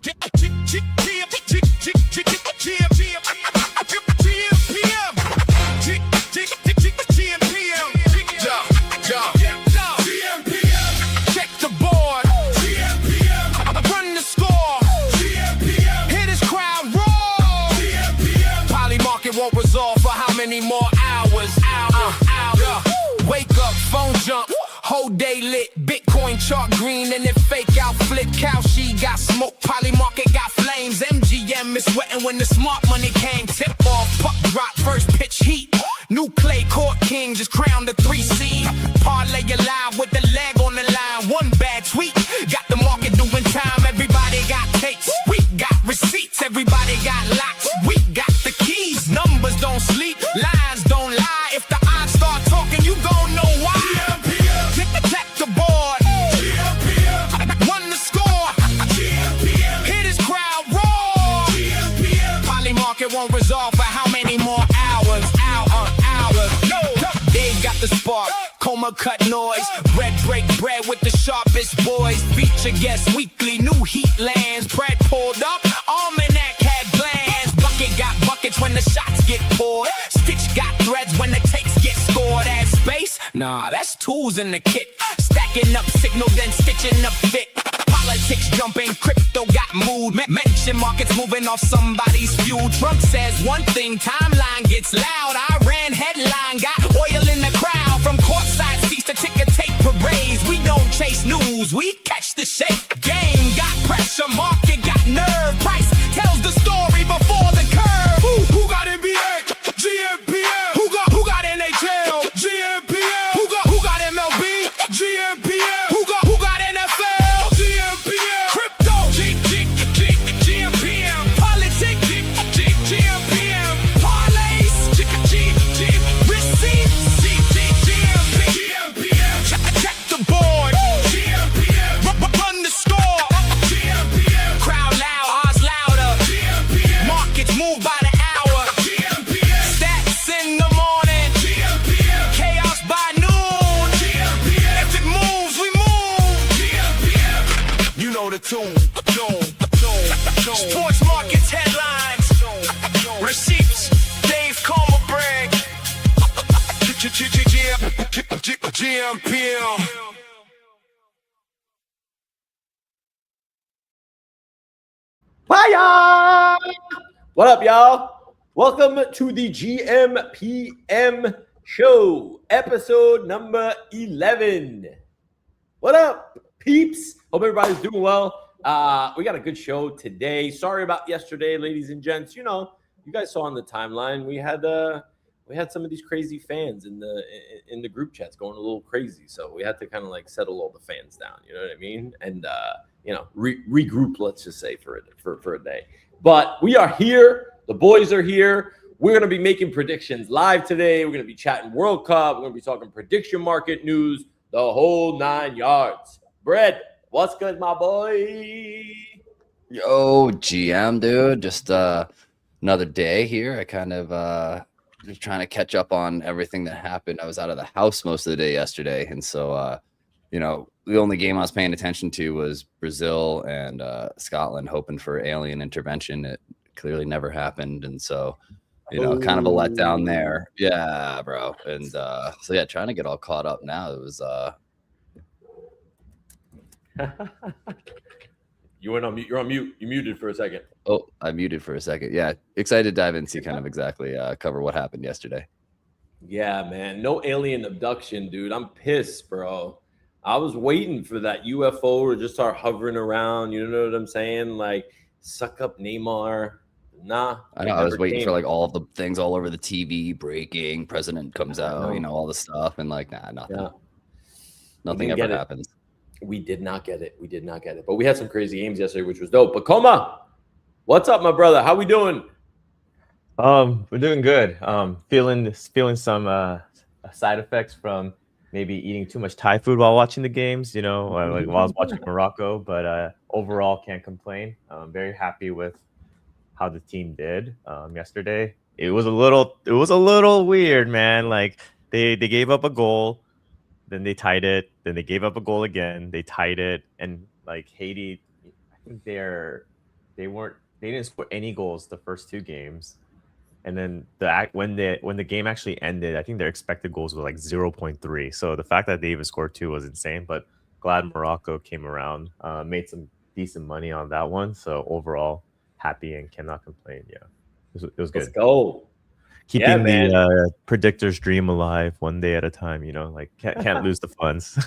Check the board. Run the score. Hear this crowd roar. Poly market won't resolve for how many more hours? Wake up, phone jump, whole day lit. Bitcoin chart green and it fake out flip. Cow she got smoke, poly market got flames. MGM is sweating when the smart money came. Tip off, puck drop, first pitch heat. New clay court king just crowned the 3 seed. Parlay alive with the leg on the line. One bad tweet got the market doing time. Everybody got tapes, we got receipts. Everybody got locks, we got the keys. Numbers don't sleep, lines don't lie. If the odds start talking, you gon' know why. Check the board. Run the score. Hear this crowd roar. Poly market won't resolve for how many more hours? They got the spark, Kkoma cut noise. Bread break bread with the sharpest boys. Feature guest weekly, new heat lands. Bread pulled up, almanac had glands. Bucket got buckets when the shots get poured. Stitch got threads when the takes get scored. Add space? Nah, that's tools in the kit. Stacking up signal, then stitching up fit. Politics jumping, crypto got mood. Mention markets moving off somebody's fuel. Trump says one thing, timeline gets loud. Iran headline got oil in the crowd. From courtside seats to ticker tape parades. We don't chase news, we catch the shape. Game got pressure, market got nerve. Price tells the story before the curve. Who got NBA? gmPM. Who got NHL? gmPM. Who got MLB? gmPM. Who got NFL? gmPM. Crypto? gmPM. Politics? gmPM. Parlays? Receipts? gmPM. Check the board. gmPM. Run the score. gmPM. Crowd loud, odds louder. gmPM. Markets move by the hour. gmPM. Stats in the morning. gmPM. Chaos by noon. gmPM. If it moves, we move. gmPM. You know the tune. Sports markets headlines. Receipts. Dave Kkoma brink. gmPM. Hiya! What up, y'all? Welcome to the gmPM show, episode number 11. What up, peeps? Hope everybody's doing well. We got a good show today. Sorry about yesterday, ladies and gents. You know, you guys saw on the timeline we had some of these crazy fans in the group chats going a little crazy, so we had to kind of like settle all the fans down. You know what I mean? And regroup. Let's just say for a day. But we are here. The boys are here. We're going to be making predictions live today. We're going to be chatting World Cup. We're going to be talking prediction market news, the whole 9 yards. Bread, what's good, my boy? Yo, GM, dude. Just another day here. I kind of just trying to catch up on everything that happened. I was out of the house most of the day yesterday, and so the only game I was paying attention to was Brazil and Scotland, hoping for alien intervention. It clearly never happened, and so kind of a letdown there. Yeah, bro. And so yeah, trying to get all caught up now. It was You went on mute. You're on mute. You muted for a second. Oh, I muted for a second. Yeah, excited to dive into kind of exactly cover what happened yesterday. Yeah, man. No alien abduction, dude. I'm pissed, bro. I was waiting for that UFO to just start hovering around. You know what I'm saying? Like, suck up Neymar. Nah. I know. I was waiting for like all of the things all over the TV, breaking, president comes out, all the stuff, and like, nah, nothing. Yeah. Nothing ever happens. We did not get it. But we had some crazy games yesterday, which was dope. But Kkoma, what's up, my brother? How we doing? We're doing good. Feeling some side effects from maybe eating too much Thai food while watching the games, like while I was watching Morocco. But overall, can't complain. I'm very happy with how the team did yesterday. It was a little weird, man. Like they gave up a goal, then they tied it, then they gave up a goal again, they tied it, and like Haiti, I think they're they didn't score any goals the first 2 games. And then when the game actually ended, I think their expected goals were like 0.3. So the fact that they even scored 2 was insane. But glad Morocco came around, made some decent money on that one. So overall, happy and cannot complain. Yeah, it was Let's good. go. Keeping man. the predictor's dream alive one day at a time. Like can't lose the funds.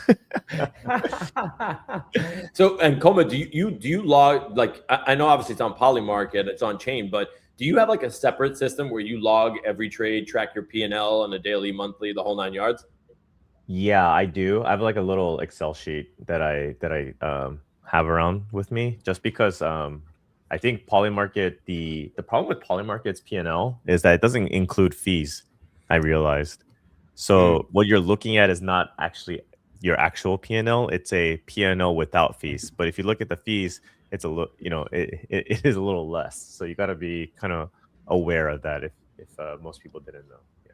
So, and Kkoma, do you log, like, I know obviously it's on Polymarket, it's on chain, but do you have like a separate system where you log every trade, track your P&L on a daily, monthly, the whole 9 yards? Yeah, I do. I have like a little Excel sheet that I have around with me, just because I think Polymarket, the problem with Polymarket's P&L is that it doesn't include fees. I realized. So what you're looking at is not actually your actual P&L; it's a P&L without fees. But if you look at the fees, it's a little, it is a little less. So you got to be kind of aware of that if most people didn't know. Yeah.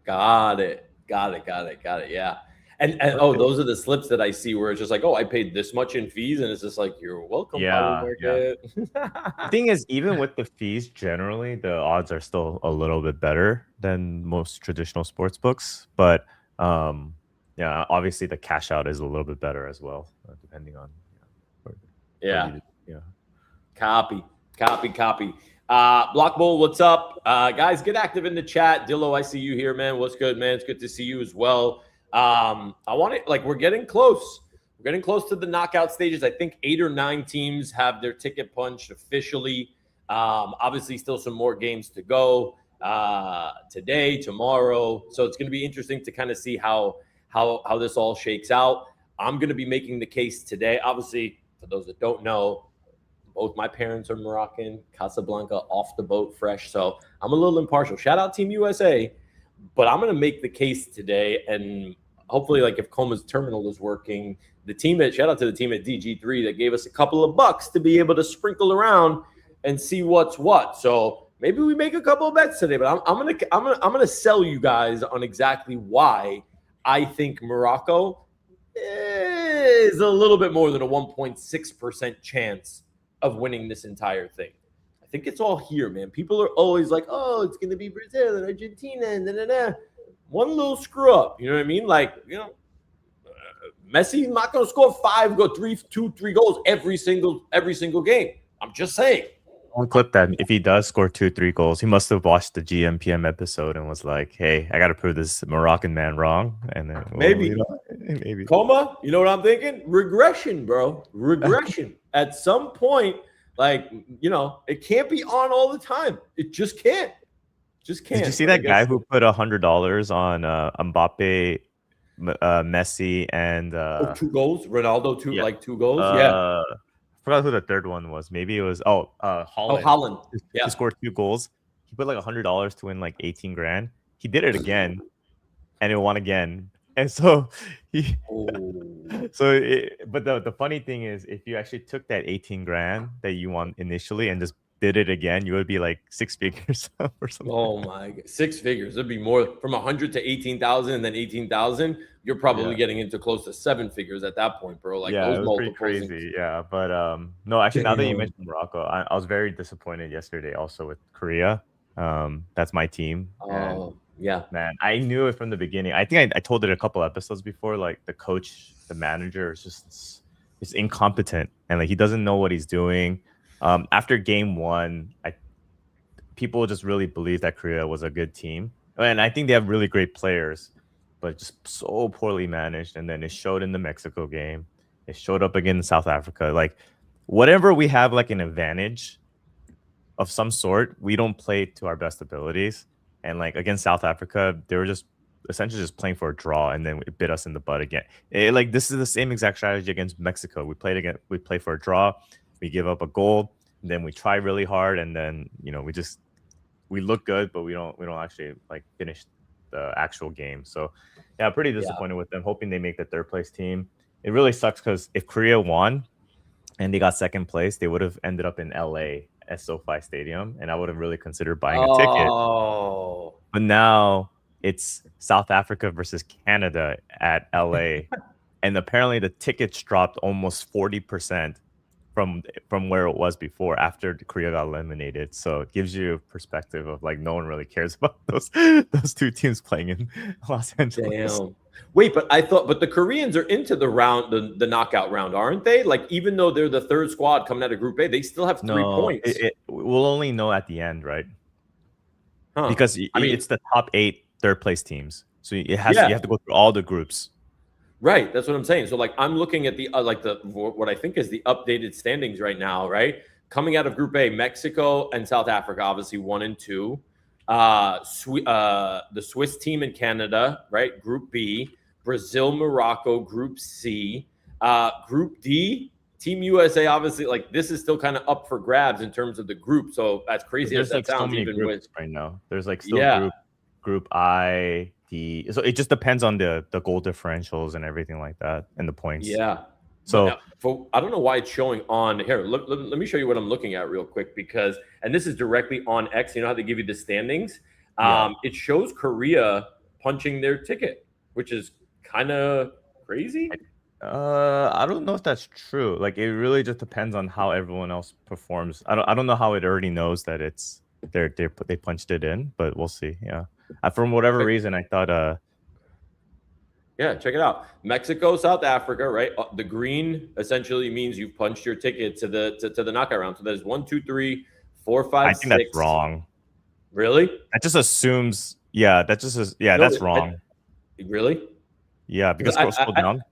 Got it. Yeah. And oh, those are the slips that I see where it's just like, oh, I paid this much in fees, and it's just like, you're welcome, Yeah. Polymarket. The thing is, even with the fees, generally the odds are still a little bit better than most traditional sports books. But yeah, obviously the cash out is a little bit better as well, depending on. Yeah. Yeah. Copy. Block Bowl, what's up? Guys, get active in the chat. Dillo, I see you here, man. What's good, man? It's good to see you as well. I want it, like, we're getting close. We're getting close to the knockout stages. I think 8 or 9 teams have their ticket punched officially. Obviously, still some more games to go today, tomorrow. So it's going to be interesting to kind of see how this all shakes out. I'm going to be making the case today. Obviously, for those that don't know, both my parents are Moroccan, Casablanca, off the boat, fresh. So I'm a little impartial. Shout out Team USA. But I'm going to make the case today. And hopefully, like, if Kkoma's terminal is working, shout out to the team at DG3 that gave us a couple of bucks to be able to sprinkle around and see what's what. So maybe we make a couple of bets today. But I'm gonna sell you guys on exactly why I think Morocco is a little bit more than a 1.6% chance of winning this entire thing. I think it's all here, man. People are always like, oh, it's going to be Brazil and Argentina and da-da-da. One little screw up. You know what I mean? Like, Messi not going to score 3 goals every single game. I'm just saying. I'll clip that. If he does score 2-3 goals, he must have watched the gmPM episode and was like, hey, I got to prove this Moroccan man wrong. And then maybe. Kkoma, you know what I'm thinking? Regression, bro. Regression. At some point, like, it can't be on all the time. It just can't. Did you see that guy who put $100 on Mbappe, Messi, and 2 goals? Ronaldo, 2 goals? I forgot who the third one was. Maybe it was Holland. Oh, Holland. He scored 2 goals. He put like $100 to win like 18 grand. He did it again, and it won again. And so but the funny thing is, if you actually took that 18 grand that you won initially and just did it again, you would be like 6 figures or something. Oh my God, 6 figures. It'd be more from 100 to 18,000, and then 18,000. You're probably getting into close to 7 figures at that point, bro. Like, those it was pretty crazy. Yeah, but no, actually, now that you mentioned Morocco, I was very disappointed yesterday also with Korea. That's my team. Yeah, man, I knew it from the beginning. I think I told it a couple episodes before. Like, the coach, the manager is just incompetent, and like he doesn't know what he's doing. After game 1, people just really believed that Korea was a good team, and I think they have really great players, but just so poorly managed. And then it showed in the Mexico game. It showed up again in South Africa. Like, whatever we have like an advantage of some sort, we don't play to our best abilities. And like against South Africa, they were just essentially just playing for a draw, and then it bit us in the butt again. This is the same exact strategy against Mexico. We play for a draw, we give up a goal, and then we try really hard, and then we look good, but we don't actually like finish the actual game. So yeah, pretty disappointed with them. Hoping they make the 3rd place team. It really sucks because if Korea won and they got 2nd place, they would have ended up in LA at SoFi Stadium, and I would have really considered buying a ticket. But now it's South Africa versus Canada at LA, and apparently the tickets dropped almost 40% from where it was before after Korea got eliminated. So it gives you a perspective of like no one really cares about those two teams playing in Los Angeles. Damn. Wait, but the Koreans are into the knockout round, aren't they? Like, even though they're the third squad coming out of Group A, they still have 3 points. We'll only know at the end, right? Huh. Because I mean, it's the top 8 third place teams, so you have to go through all the groups. right. That's what I'm saying. So, like, I'm looking at the what I think is the updated standings right now. Right, coming out of Group A, Mexico and South Africa, obviously 1 and 2. The Swiss team in Canada, right? Group B, Brazil, Morocco, Group C, Group D, Team USA. Obviously, like, this is still kind of up for grabs in terms of the group. So as crazy as that like sounds, so many even groups with right now, there's like still group I, D. So it just depends on the goal differentials and everything like that and the points. Yeah. So I don't know why it's showing on here. Let me show you what I'm looking at real quick, because, and this is directly on X. You know how they give you the standings? It shows Korea punching their ticket, which is kind of crazy. I don't know if that's true. Like, it really just depends on how everyone else performs. I don't know how it already knows that it's they punched it in, but we'll see. Yeah. From whatever reason, I thought yeah, check it out. Mexico, South Africa, right? The green essentially means you've punched your ticket to the knockout round. So there's 1, 2, 3, 4, 5, I think 6. that's wrong. Really? That just assumes. Yeah, that's wrong. Really? Yeah, because scroll down.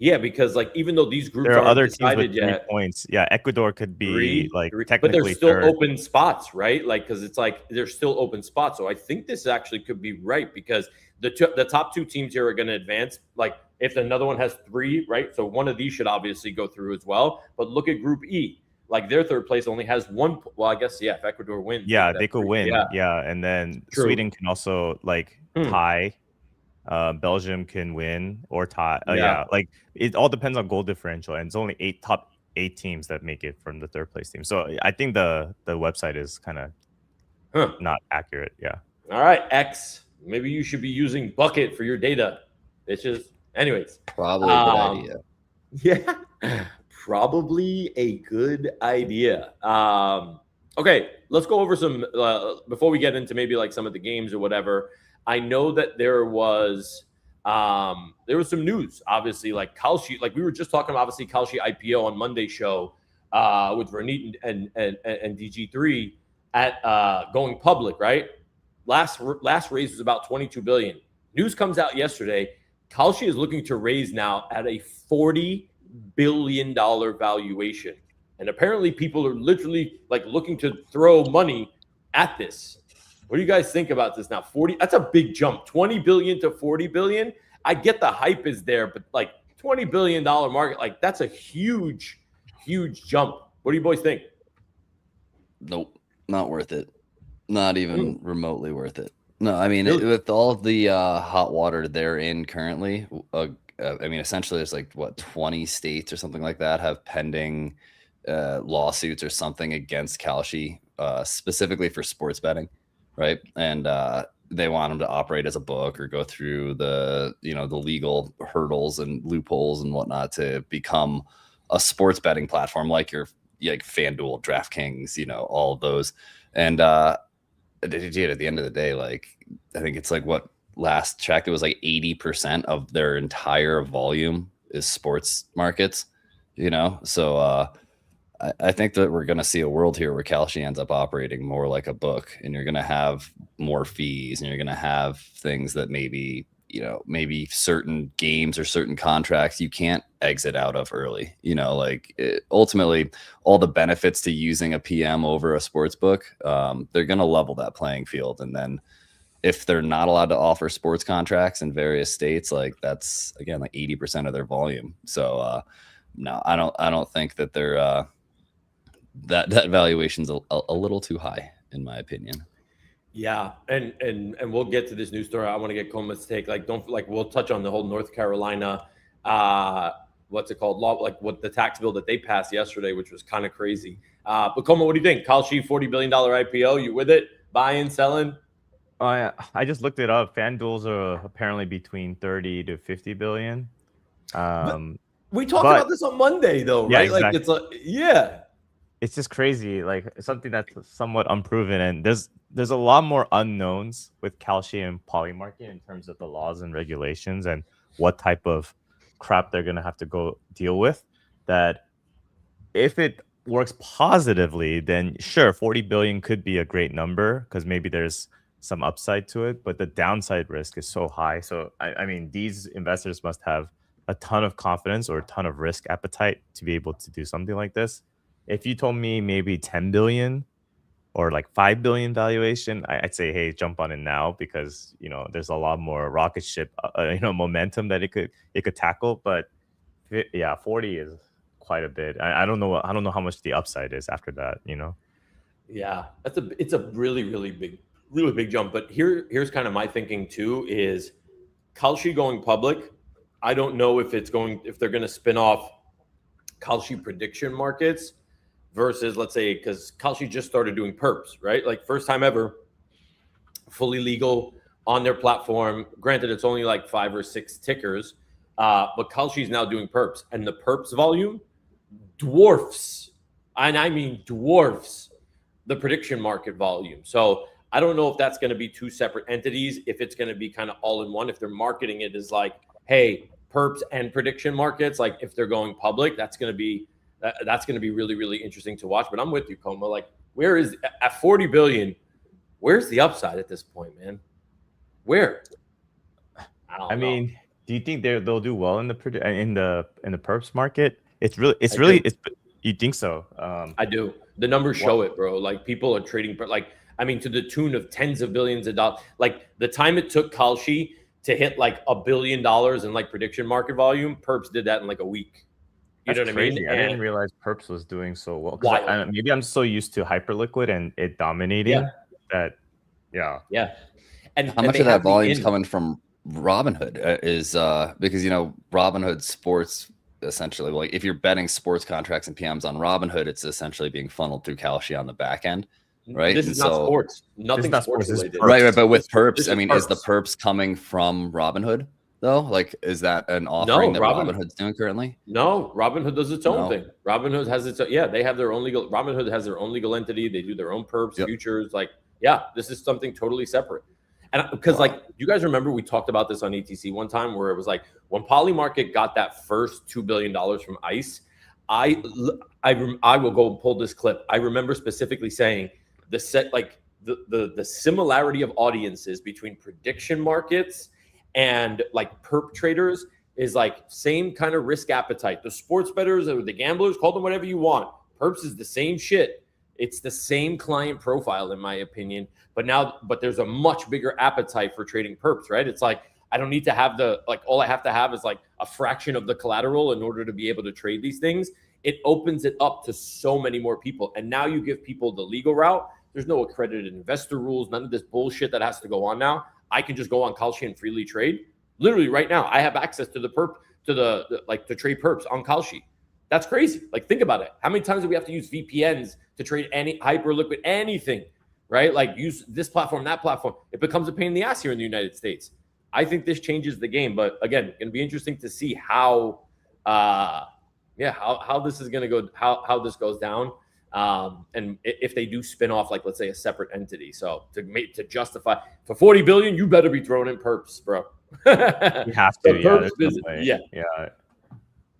Yeah, because, like, even though these groups there are aren't other teams with decided 3 yet, points. Yeah, Ecuador could be technically, but there's still third. open spots, right? Like, because it's like there's still open spots. So I think this actually could be right, because the top 2 teams here are going to advance. Like, if another one has 3, right? So one of these should obviously go through as well. But look at Group E. Like, their third place only has 1. Well, I guess, yeah, if Ecuador wins. Yeah, they could win. Yeah, and then Sweden can also, like, tie. Belgium can win or tie. Yeah, like, it all depends on goal differential, and it's only top 8 teams that make it from the third place team. So I think the website is kind of not accurate. Yeah. All right, X. Maybe you should be using Bucket for your data. It's just, anyways. Probably a good idea. Yeah, probably a good idea. Okay, let's go over some before we get into maybe like some of the games or whatever. I know that there was some news, obviously, like Kalshi, like we were just talking about, obviously Kalshi IPO on Monday's show with Renit and DG3 at going public, right? Last raise was about 22 billion. News comes out yesterday. Kalshi is looking to raise now at a $40 billion valuation. And apparently people are literally like looking to throw money at this. What do you guys think about this now? 40, that's a big jump. 20 billion to 40 billion. I get the hype is there, but like $20 billion market, like that's a huge, huge jump. What do you boys think? Nope, not worth it. Not even remotely worth it. No, I mean, with all of the hot water they're in currently, I mean, essentially there's like, what, 20 states or something like that have pending lawsuits or something against Kalshi, specifically for sports betting, right? And they want them to operate as a book or go through the, the legal hurdles and loopholes and whatnot to become a sports betting platform like FanDuel, DraftKings, all of those. And at the end of the day, like, I think it's like, what, last check, it was like 80% of their entire volume is sports markets, so I think that we're going to see a world here where Kalshi ends up operating more like a book, and you're going to have more fees, and you're going to have things that maybe certain games or certain contracts you can't exit out of early. Ultimately, all the benefits to using a PM over a sports book, they're going to level that playing field. And then if they're not allowed to offer sports contracts in various states, like that's, again, like 80% of their volume. So no, I don't think that they're that valuation's a little too high, in my opinion. Yeah, and we'll get to this news story. I want to get Kkoma's take. We'll touch on the whole North Carolina, what's it called, law, like what the tax bill that they passed yesterday, which was kind of crazy. But Kkoma, what do you think? Kalshi, $40 billion IPO, you with it? Buying, selling? I just looked it up. FanDuel's are apparently between 30 to 50 billion. We talked But- about this on Monday, though, Yeah, right? Like exactly. it's It's just crazy, like something that's somewhat unproven, and there's a lot more unknowns with Kalshi and poly market in terms of the laws and regulations and what type of crap they're gonna have to go deal with. That if it works positively, then sure, 40 billion could be a great number because maybe there's some upside to it, but the downside risk is so high. So I mean, these investors must have a ton of confidence or a ton of risk appetite to be able to do something like this. If you told me maybe 10 billion or like 5 billion valuation, I'd say, hey, jump on it now because there's a lot more rocket ship, momentum that it could tackle. But yeah, 40 is quite a bit. I don't know. I don't know how much the upside is after that. Yeah, it's a really big jump. But here's kind of my thinking too is Kalshi going public. I don't know if they're going to spin off Kalshi prediction markets versus, let's say, because Kalshi just started doing perps, right? Like first time ever, fully legal on their platform. Granted, it's only like 5 or 6 tickers, but Kalshi is now doing perps, and the perps volume dwarfs, and I mean dwarfs, the prediction market volume. So I don't know if that's going to be 2 separate entities, if it's going to be kind of all in one, if they're marketing it as like, hey, perps and prediction markets, like if they're going public, that's going to be really interesting to watch. But I'm with you, Kkoma. Like, where is at 40 billion? Where's the upside at this point, man? Where? I mean, do you think they'll do well in the perps market? You think so? I do. The numbers show it, bro. Like people are trading, like I mean, to the tune of tens of billions of dollars. Like the time it took Kalshi to hit like $1 billion in like prediction market volume, perps did that in like a week. You know what crazy. I mean? I didn't realize perps was doing so well. Maybe I'm so used to hyperliquid and it dominating that. Yeah. And how much of that volume is coming from Robinhood is because Robinhood sports essentially, like if you're betting sports contracts and PMs on Robinhood, it's essentially being funneled through Kalshi on the back end, right? This is not sports. Nothing sports related. Right. But with perps, I mean, is the perps coming from Robinhood though? Like, is that an offering that Robinhood's doing currently? No, Robinhood does its own thing. Robinhood has its own, they have their own legal. Robinhood has their own legal entity. They do their own perps, futures. Like, this is something totally separate. And because like you guys remember, we talked about this on ETC one time where it was like when Polymarket got that first $2 billion from ICE, I will go pull this clip. I remember specifically saying the similarity of audiences between prediction markets and like perp traders is like same kind of risk appetite. The sports bettors or the gamblers, call them whatever you want. Perps is the same shit. It's the same client profile, in my opinion. But there's a much bigger appetite for trading perps, right? It's like I don't need to have all I have to have is like a fraction of the collateral in order to be able to trade these things. It opens it up to so many more people. And now you give people the legal route. There's no accredited investor rules, none of this bullshit that has to go on now. I can just go on Kalshi and freely trade. Literally right now, I have access to the perp, to trade perps on Kalshi. That's crazy. Like, think about it. How many times do we have to use VPNs to trade any hyper liquid anything, right? Like use this platform, that platform. It becomes a pain in the ass here in the United States. I think this changes the game. But again, going to be interesting to see how this is going to go, how this goes down. And if they do spin off, like, let's say a separate entity. So to justify for 40 billion, you better be throwing in perps, bro. You have to.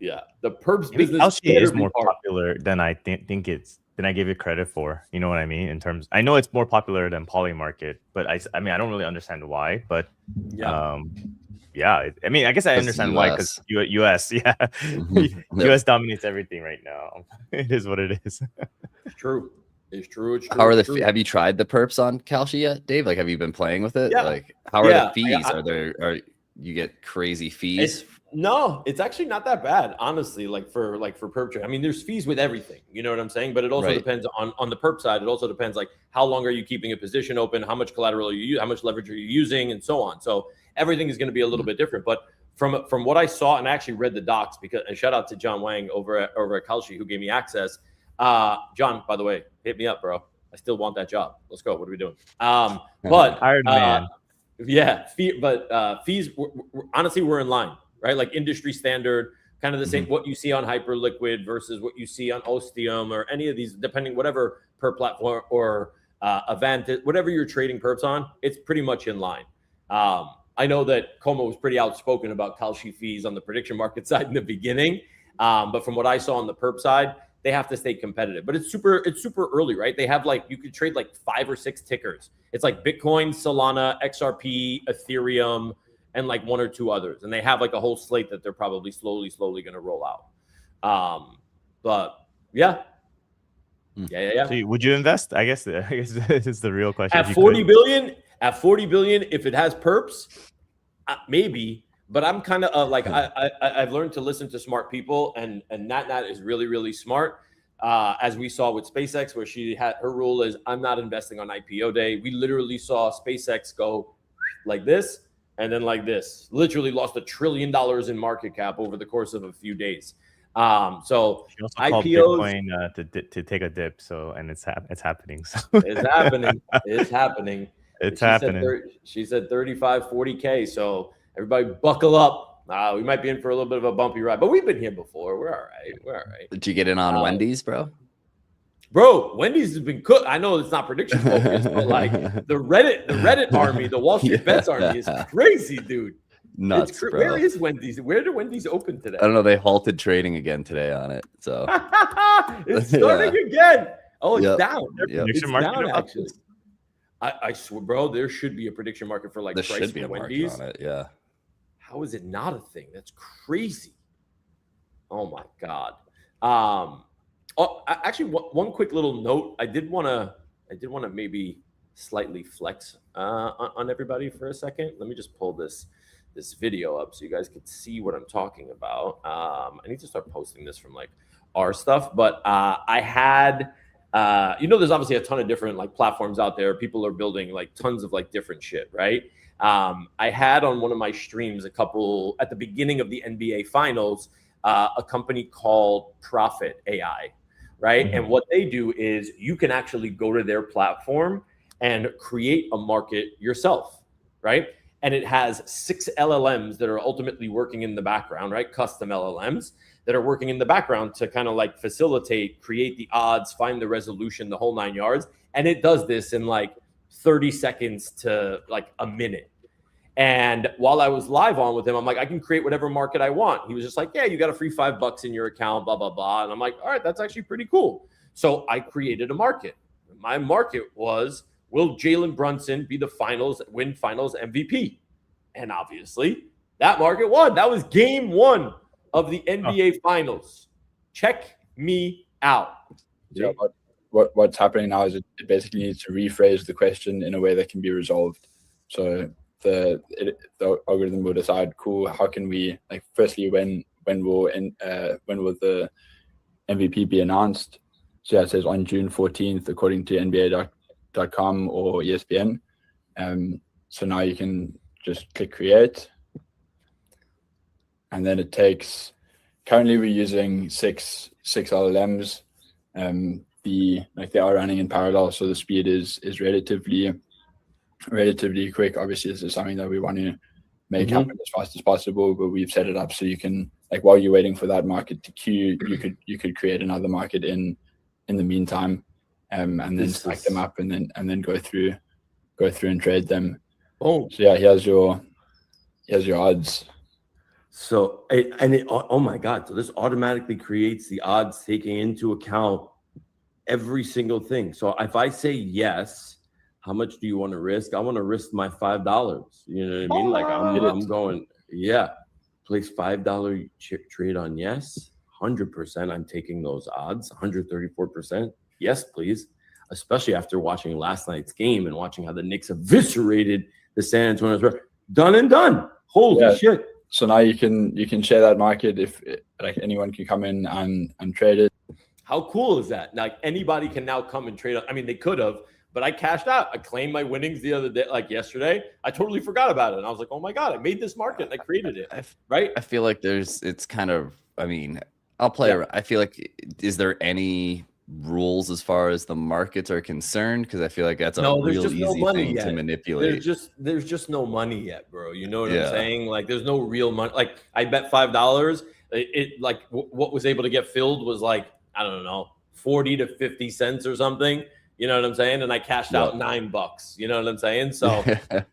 Yeah, the perps business Kalshi is more popular than I think than I give it credit for. You know what I mean? In terms, I know it's more popular than Polymarket, but I mean, I don't really understand why. But I mean, I guess I understand why because US, US dominates everything right now. It is what it is. It's true. It's true. How are have you tried the perps on Kalshi yet, Dave? Like, have you been playing with it? Yeah. Like, how are the fees? Are you get crazy fees? No, it's actually not that bad, honestly. Like for perp trade, I mean, there's fees with everything. You know what I'm saying? But it also depends on the perp side. It also depends like how long are you keeping a position open, how much collateral you use, how much leverage are you using, and so on. So everything is going to be a little bit different. But from what I saw, and I actually read the docs and shout out to John Wang over at Kalshi who gave me access. John, by the way, hit me up, bro. I still want that job. Let's go. What are we doing? But Iron Man. Fees. Honestly, we're in line. Right, like industry standard. kind of the same, what you see on Hyperliquid versus what you see on Ostium or any of these, depending whatever per platform or event, whatever you're trading perps on, it's pretty much in line. I know that Kkoma was pretty outspoken about Kalshi fees on the prediction market side in the beginning, but from what I saw on the perp side, they have to stay competitive. But it's super early, right? They have like, you could trade like 5 or 6 tickers. It's like Bitcoin, Solana, XRP, Ethereum, and like 1 or 2 others. And they have like a whole slate that they're probably slowly going to roll out. But yeah. So would you invest? I guess this is the real question. At 40 billion, if it has perps, maybe. But I'm kind of like I've learned to listen to smart people, and Nat is really, really smart. As we saw with SpaceX, where she had her rule is I'm not investing on IPO day. We literally saw SpaceX go like this and then like this. Literally lost $1 trillion in market cap over the course of a few days. So she also called IPOs Bitcoin to take a dip. So and it's happening. So it's happening. It's happening. It's happening. She said 35, 40K. So everybody buckle up. We might be in for a little bit of a bumpy ride, but we've been here before. We're all right. Did you get in on Wendy's, bro? Bro, Wendy's has been cooked. I know it's not prediction focused, but like the Reddit army, the Wall Street Bets army is crazy, dude. Nuts, bro. Where is Wendy's? Where did Wendy's open today? I don't know. They halted trading again today on it. So it's starting again. Oh, it's down. It's down, actually. I swear, bro, there should be a prediction market for like there price should be for a Wendy's. market on it. Yeah. How is it not a thing? That's crazy. Oh my God. Actually, one quick little note. I did want to maybe slightly flex on everybody for a second. Let me just pull this video up so you guys can see what I'm talking about. I need to start posting this from like our stuff, but I had. There's obviously a ton of different like platforms out there. People are building like tons of like different shit, right? I had on one of my streams at the beginning of the NBA Finals, a company called Profit AI, right? Mm-hmm. And what they do is you can actually go to their platform and create a market yourself, right? And it has 6 LLMs that are ultimately working in the background, right? Custom LLMs that are working in the background to kind of like facilitate, create the odds, find the resolution, the whole 9 yards. And it does this in like 30 seconds to like a minute. And while I was live on with him, I'm like, I can create whatever market I want. He was just like, yeah, you got a free $5 in your account, blah, blah, blah. And I'm like, all right, that's actually pretty cool. So I created a market. My market was, will Jalen Brunson be win finals MVP? And obviously that market won. That was game 1 of the NBA Finals. Check me out. Yeah, what's happening now is it basically needs to rephrase the question in a way that can be resolved. So the algorithm will decide, cool, how can we, like, firstly, when will the MVP be announced? So yeah, it says on June 14th, according to NBA.com or ESPN. So now you can just click create. And then it takes, currently we're using six LLMs. They are running in parallel, so the speed is relatively quick. Obviously, this is something that we want to make happen as fast as possible, but we've set it up so you can, like, while you're waiting for that market to queue, you could create another market in the meantime, and then stack them up and then go through and trade them. Oh, so yeah, here's your odds. So, oh my God. So this automatically creates the odds taking into account every single thing. So if I say yes, how much do you want to risk? I want to risk my $5. You know what I mean? Like I'm going, yeah, place $5 trade on yes, 100%. I'm taking those odds, 134%. Yes, please. Especially after watching last night's game and watching how the Knicks eviscerated the San Antonio Spurs. Done and done. Holy shit. So now you can share that market if like anyone can come in and trade it. How cool is that? Like anybody can now come and trade. I mean, they could have, but I cashed out. I claimed my winnings the other day, like yesterday. I totally forgot about it. And I was like, oh my God, I made this market and I created it. Right? I feel like it's kind of, I mean, I'll play around. I feel like, is there any rules as far as the markets are concerned? Because I feel like that's a real easy thing to manipulate. There's just no money yet, bro. You know what I'm saying? Like there's no real money. Like I bet $5 what was able to get filled was like, I don't know, 40 to 50 cents or something. You know what I'm saying? And I cashed out $9. You know what I'm saying? So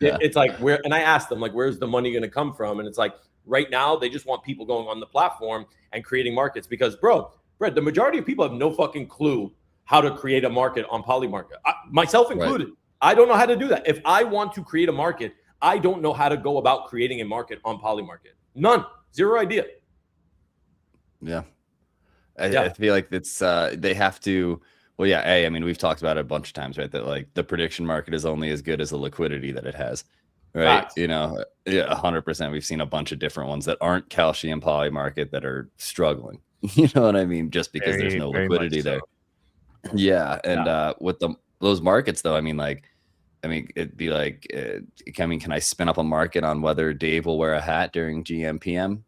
it's like and I asked them, like, where's the money going to come from? And it's like, right now, they just want people going on the platform and creating markets because, bro, the majority of people have no fucking clue how to create a market on Polymarket, myself included. Right. I don't know how to do that. If I want to create a market, I don't know how to go about creating a market on Polymarket. None. Zero idea. Yeah. I feel like it's they have to. Well, yeah. I mean, we've talked about it a bunch of times, right? That like the prediction market is only as good as the liquidity that it has, right? Facts. You know, 100%. We've seen a bunch of different ones that aren't Kalshi and Polymarket that are struggling. You know what I mean? Just because there's no liquidity there. Yeah, and with those markets, though, I mean, it'd be like, can I spin up a market on whether Dave will wear a hat during gmPM?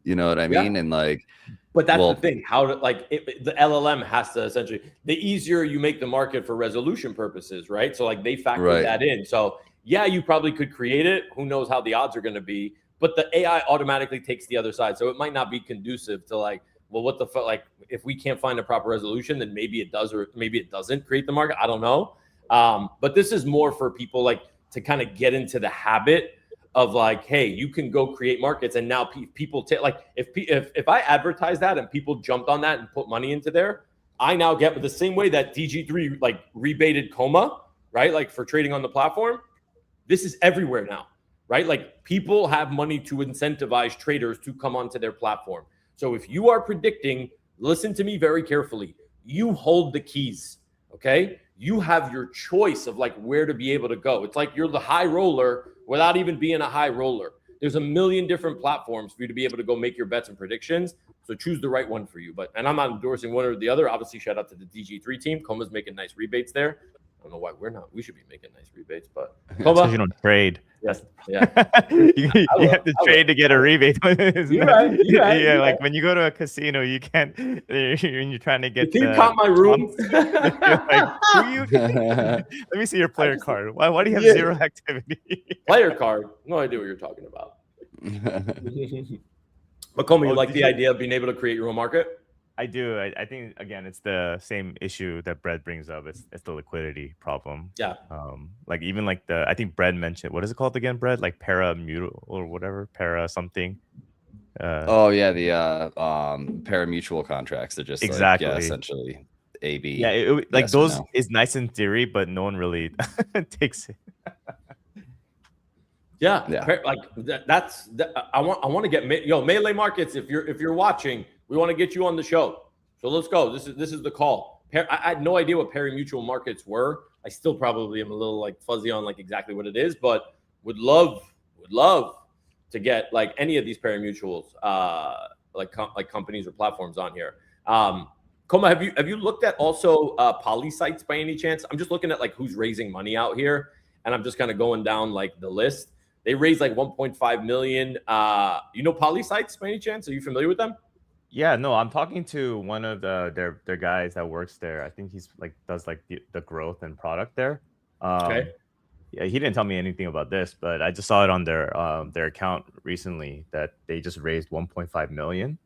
You know what I mean? And like. But that's the thing. How to the LLM has to essentially, the easier you make the market for resolution purposes, right? So like they factor that in. So yeah, you probably could create it. Who knows how the odds are going to be? But the AI automatically takes the other side. So it might not be conducive to like, well, what the fuck? Like if we can't find a proper resolution, then maybe it does or maybe it doesn't create the market. I don't know. But this is more for people like to kind of get into the habit of like, hey, you can go create markets, and now people take like if I advertise that and people jumped on that and put money into there, I now get the same way that DG3 like rebated Kkoma, right? Like for trading on the platform, this is everywhere now, right? Like people have money to incentivize traders to come onto their platform. So if you are predicting, listen to me very carefully. You hold the keys, okay? You have your choice of like where to be able to go. It's like you're the high roller without even being a high roller. There's a million different platforms for you to be able to go make your bets and predictions. So choose the right one for you. And I'm not endorsing one or the other. Obviously, shout out to the DG3 team. Kkoma's making nice rebates there. I don't know why we're not. We should be making nice rebates, but Kkoma, you don't trade. Yes, you have to trade to get a rebate. You're right. Yeah, like when you go to a casino, you can't. When you're trying to get. The team caught my room. Like, let me see your player card. Why do you have zero activity? Player card? No idea what you're talking about. But Kkoma, you like the idea of being able to create your own market? I do. I think again, it's the same issue that Brett brings up. It's the liquidity problem. Yeah. Like even like I think Brett mentioned, what is it called again, Brett? Like para mutual or whatever, para something. The para-mutual contracts. They're just exactly essentially AB. Yeah, like those is nice in theory, but no one really takes it. Like that's I want to get Melee Markets. If you're watching, we want to get you on the show. So let's go. This is the call. I had no idea what pari-mutual markets were. I still probably am a little like fuzzy on like exactly what it is, but would love to get like any of these pari-mutuals, like companies or platforms on here. Kkoma, have you looked at also poly sites by any chance? I'm just looking at like who's raising money out here, and I'm just kind of going down like the list. They raised like 1.5 million. You know poly sites by any chance? Are you familiar with them? Yeah, no, I'm talking to one of their guys that works there. I think he's like does like the growth and product there. Okay. Yeah, he didn't tell me anything about this, but I just saw it on their account recently that they just raised 1.5 million,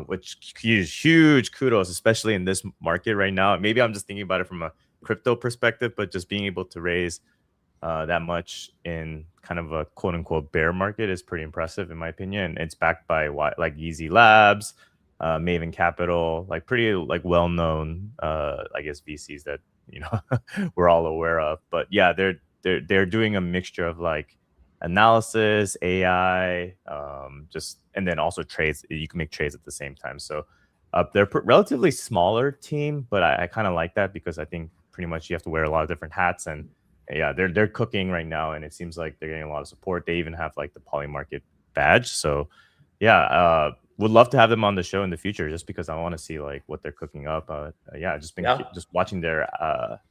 which is huge kudos, especially in this market right now. Maybe I'm just thinking about it from a crypto perspective, but just being able to raise that much in kind of a quote unquote bear market is pretty impressive in my opinion. It's backed by like Easy Labs, Maven Capital, like pretty like well-known I guess VCs that we're all aware of. But yeah, they're doing a mixture of like analysis, AI, and then also trades. You can make trades at the same time. So they're relatively smaller team, but I kind of like that because I think pretty much you have to wear a lot of different hats. And yeah, they're cooking right now, and it seems like they're getting a lot of support. They even have like the Polymarket badge. So yeah, would love to have them on the show in the future, just because I want to see like what they're cooking up. Just watching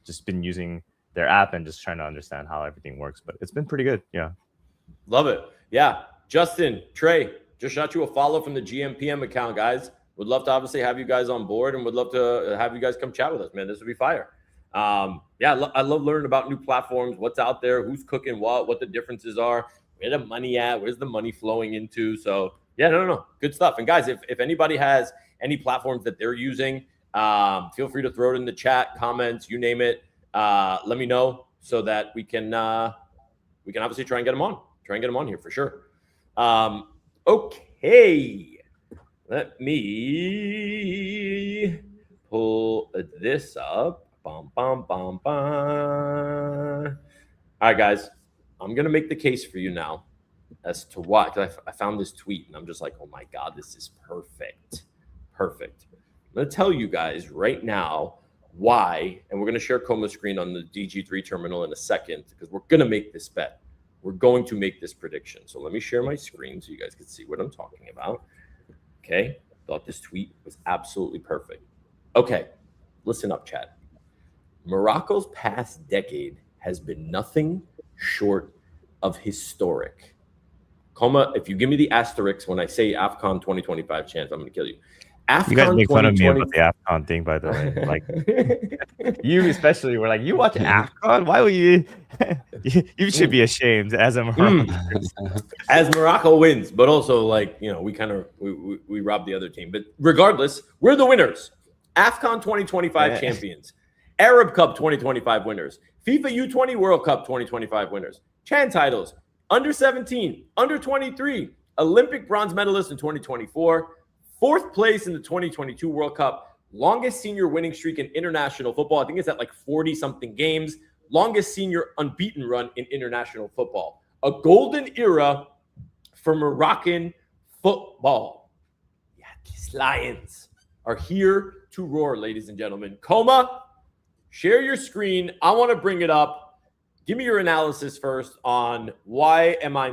just been using their app and just trying to understand how everything works. But it's been pretty good. Yeah, love it. Yeah, Justin, Trey, just shot you a follow from the gmPM account, guys. Would love to obviously have you guys on board, and would love to have you guys come chat with us, man. This would be fire. I love learning about new platforms, what's out there, who's cooking what the differences are, where the money at, where's the money flowing into. So Yeah, no. Good stuff. And guys, if anybody has any platforms that they're using, feel free to throw it in the chat, comments, you name it. Let me know so that we can obviously try and get them on. Try and get them on here for sure. Okay. Let me pull this up. Bum, bum, bum, bum. All right, guys. I'm going to make the case for you now as to why. I found this tweet and I'm just like, oh my God, this is perfect. Perfect. I'm going to tell you guys right now why, and we're going to share Kkoma's screen on the DG3 terminal in a second because we're going to make this bet. We're going to make this prediction. So let me share my screen so you guys can see what I'm talking about. Okay. Thought this tweet was absolutely perfect. Okay. Listen up, chat. Morocco's past decade has been nothing short of historic. Kkoma, if you give me the asterisk when I say AFCON 2025 chance, I'm going to kill you. AFCON You guys make fun of me about the AFCON thing, by the way. Like you especially were like, you watch AFCON? Why would you? You should be ashamed as a Moroccan. As Morocco wins, but also like, you know, we robbed the other team. But regardless, we're the winners. AFCON 2025 champions. Arab Cup 2025 winners. FIFA U20 World Cup 2025 winners. Chan titles. Under 17, under 23, Olympic bronze medalist in 2024, fourth place in the 2022 World Cup, longest senior winning streak in international football. I think it's at like 40-something games, longest senior unbeaten run in international football. A golden era for Moroccan football. Yeah, these Lions are here to roar, ladies and gentlemen. Kkoma, share your screen. I want to bring it up. Give me your analysis first on why am I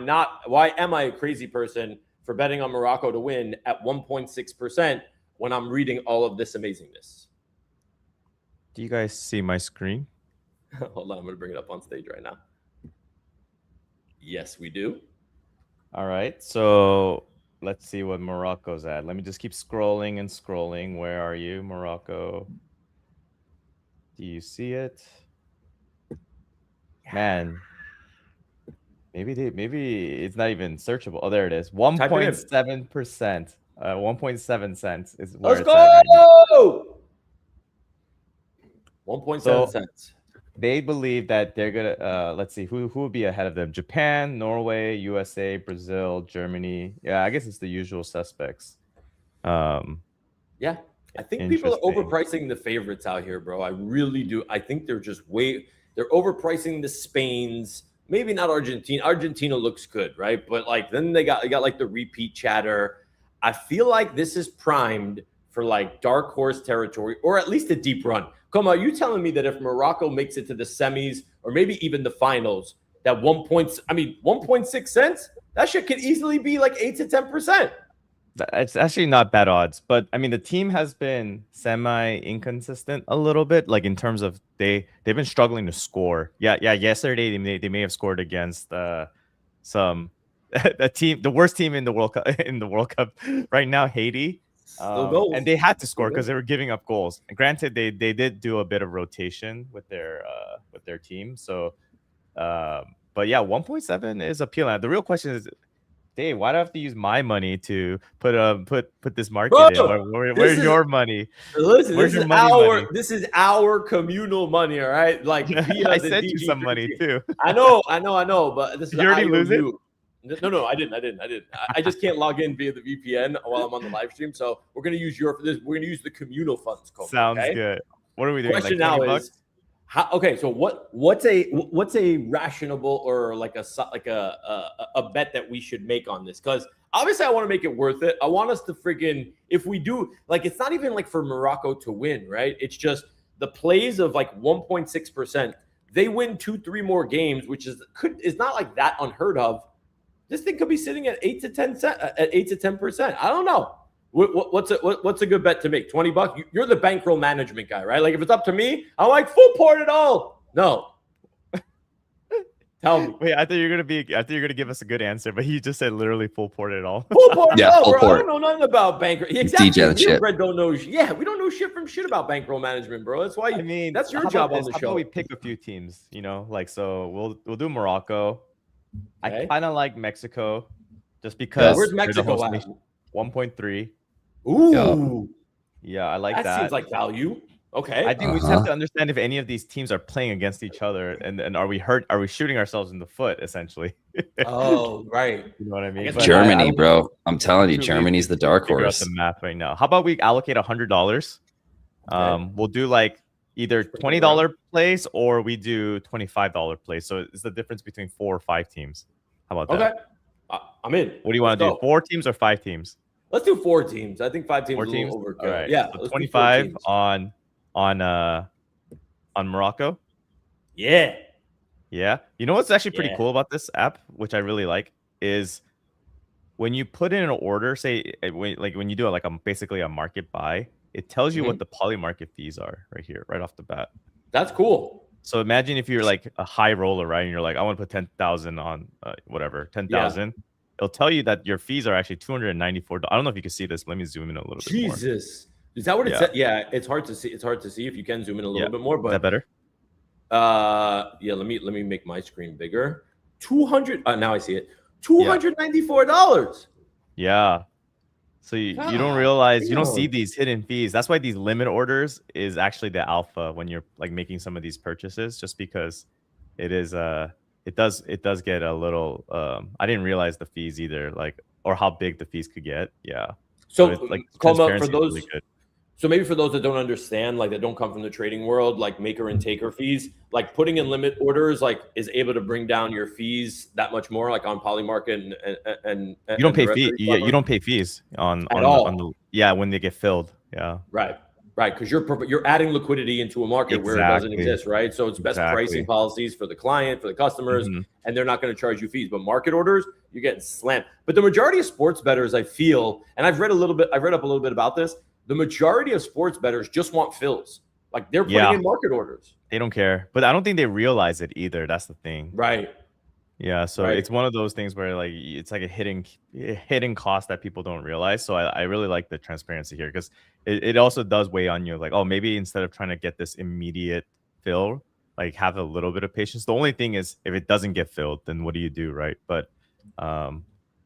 a crazy person for betting on Morocco to win at 1.6% when I'm reading all of this amazingness? Do you guys see my screen? Hold on, I'm going to bring it up on stage right now. Yes, we do. All right, so let's see what Morocco's at. Let me just keep scrolling and scrolling. Where are you, Morocco? Do you see it? Man, maybe it's not even searchable. Oh, there it is. 1.7%. 1.7 cents is where Let's it's at right go. 1.7 cents. They believe that they're gonna. Let's see who would be ahead of them: Japan, Norway, USA, Brazil, Germany. Yeah, I guess it's the usual suspects. Yeah, I think people are overpricing the favorites out here, bro. I really do. I think they're just they're overpricing the Spains. Maybe not Argentina. Argentina looks good, right? But like then they got like the repeat chatter. I feel like this is primed for like dark horse territory or at least a deep run. Come on, are you telling me that if Morocco makes it to the semis or maybe even the finals, that 1.6 cents, that shit could easily be like 8 to 10%. It's actually not bad odds, but I mean the team has been semi-inconsistent a little bit, like in terms of they've been struggling to score. Yeah. Yesterday they may have scored against some the worst team in the World Cup right now, Haiti, and they had to score because they were giving up goals. And granted, they did do a bit of rotation with their team, so but yeah, 1.7 is appealing. The real question is, Dave, why do I have to use my money to put this market in? Where's your money? Listen, where's your money? This is our communal money, all right? Like I sent you some money too. I know, but this is you already lose it. No, I didn't. I just can't log in via the VPN while I'm on the live stream. So we're gonna use for this. We're gonna use the communal funds. Sounds good. What are we doing? Question like now is. Okay, so what's a rational or like a bet that we should make on this? Because obviously I want to make it worth it. I want us to freaking, if we do, like it's not even like for Morocco to win, right? It's just the plays of like 1.6%. They win 2-3 more games, which is not like that unheard of. This thing could be sitting at 8 to 10%. I don't know. What's a good bet to make? $20? You're the bankroll management guy, right? Like if it's up to me, I'm like full port it all. No. Tell me. Wait, I thought you were gonna give us a good answer, but he just said literally full port it all. Full port it all, full bro. port. I don't know nothing about bankroll. Exactly. DJ shit. Red don't know. Yeah, we don't know shit about bankroll management, bro. That's why. That's your job on the show. How about we pick a few teams? You know, like so we'll do Morocco. Okay. I kind of like Mexico. just because Where's they're the Mexico host at? nation. 1.3. Ooh, Yeah, I like that that. seems like value. Okay. I think we just have to understand if any of these teams are playing against each other, and are we hurt? Are we shooting ourselves in the foot essentially? Oh, right. You know what I mean? guess But Germany, I bro. I'm telling you, too lazy Germany's the to dark figure out horse. the math right now. How about we allocate $100? Okay. We'll do like either Sprinkle $20 place or we do $25 place. So it's the difference between 4 or 5 teams. How about Okay. that? I'm in. What do you want to do? 4 teams or 5 teams? Let's do 4 teams. I think 5 teams 4 is a teams. little overkill. All right. Yeah. So let's do 4 25 teams. on Morocco. Yeah. Yeah. You know what's actually pretty Yeah. cool about this app, which I really like, is when you put in an order, say when you do like basically a market buy, it tells you what the poly market fees are right here, right off the bat. That's cool. So imagine if you're like a high roller, right? And you're like, I want to put 10,000 on whatever, 10,000. It'll tell you that your fees are actually $294. I don't know if you can see this. Let me zoom in a little bit more. Jesus. Is that what it said? Yeah, it's hard to see. It's hard to see if you can zoom in a little bit more. But is that better? Yeah, let me make my screen bigger. 200 now I see it. $294. Yeah. So you don't realize, you don't see these hidden fees. That's why these limit orders is actually the alpha when you're like making some of these purchases, just because it is it does get a little I didn't realize the fees either, like, or how big the fees could get. Yeah. So it's, like, Kkoma, for transparency is those really good. So maybe for those that don't understand, like that don't come from the trading world, like maker and taker fees, like putting in limit orders, like is able to bring down your fees that much more, like on Polymarket and you don't pay fees. You don't pay fees on when they get filled. Yeah. Right. Because you're adding liquidity into a market where it doesn't exist, right? So it's best pricing policies for the client, for the customers, and they're not going to charge you fees. But market orders, you're getting slammed. But the majority of sports bettors, I feel, and I've read up a little bit about this. The majority of sports bettors just want fills. Like they're putting in market orders. They don't care. But I don't think they realize it either. That's the thing. Right. Yeah. So it's one of those things where like it's like a hidden cost that people don't realize. So I really like the transparency here, because it also does weigh on you. Like, oh, maybe instead of trying to get this immediate fill, like have a little bit of patience. The only thing is if it doesn't get filled, then what do you do? Right. But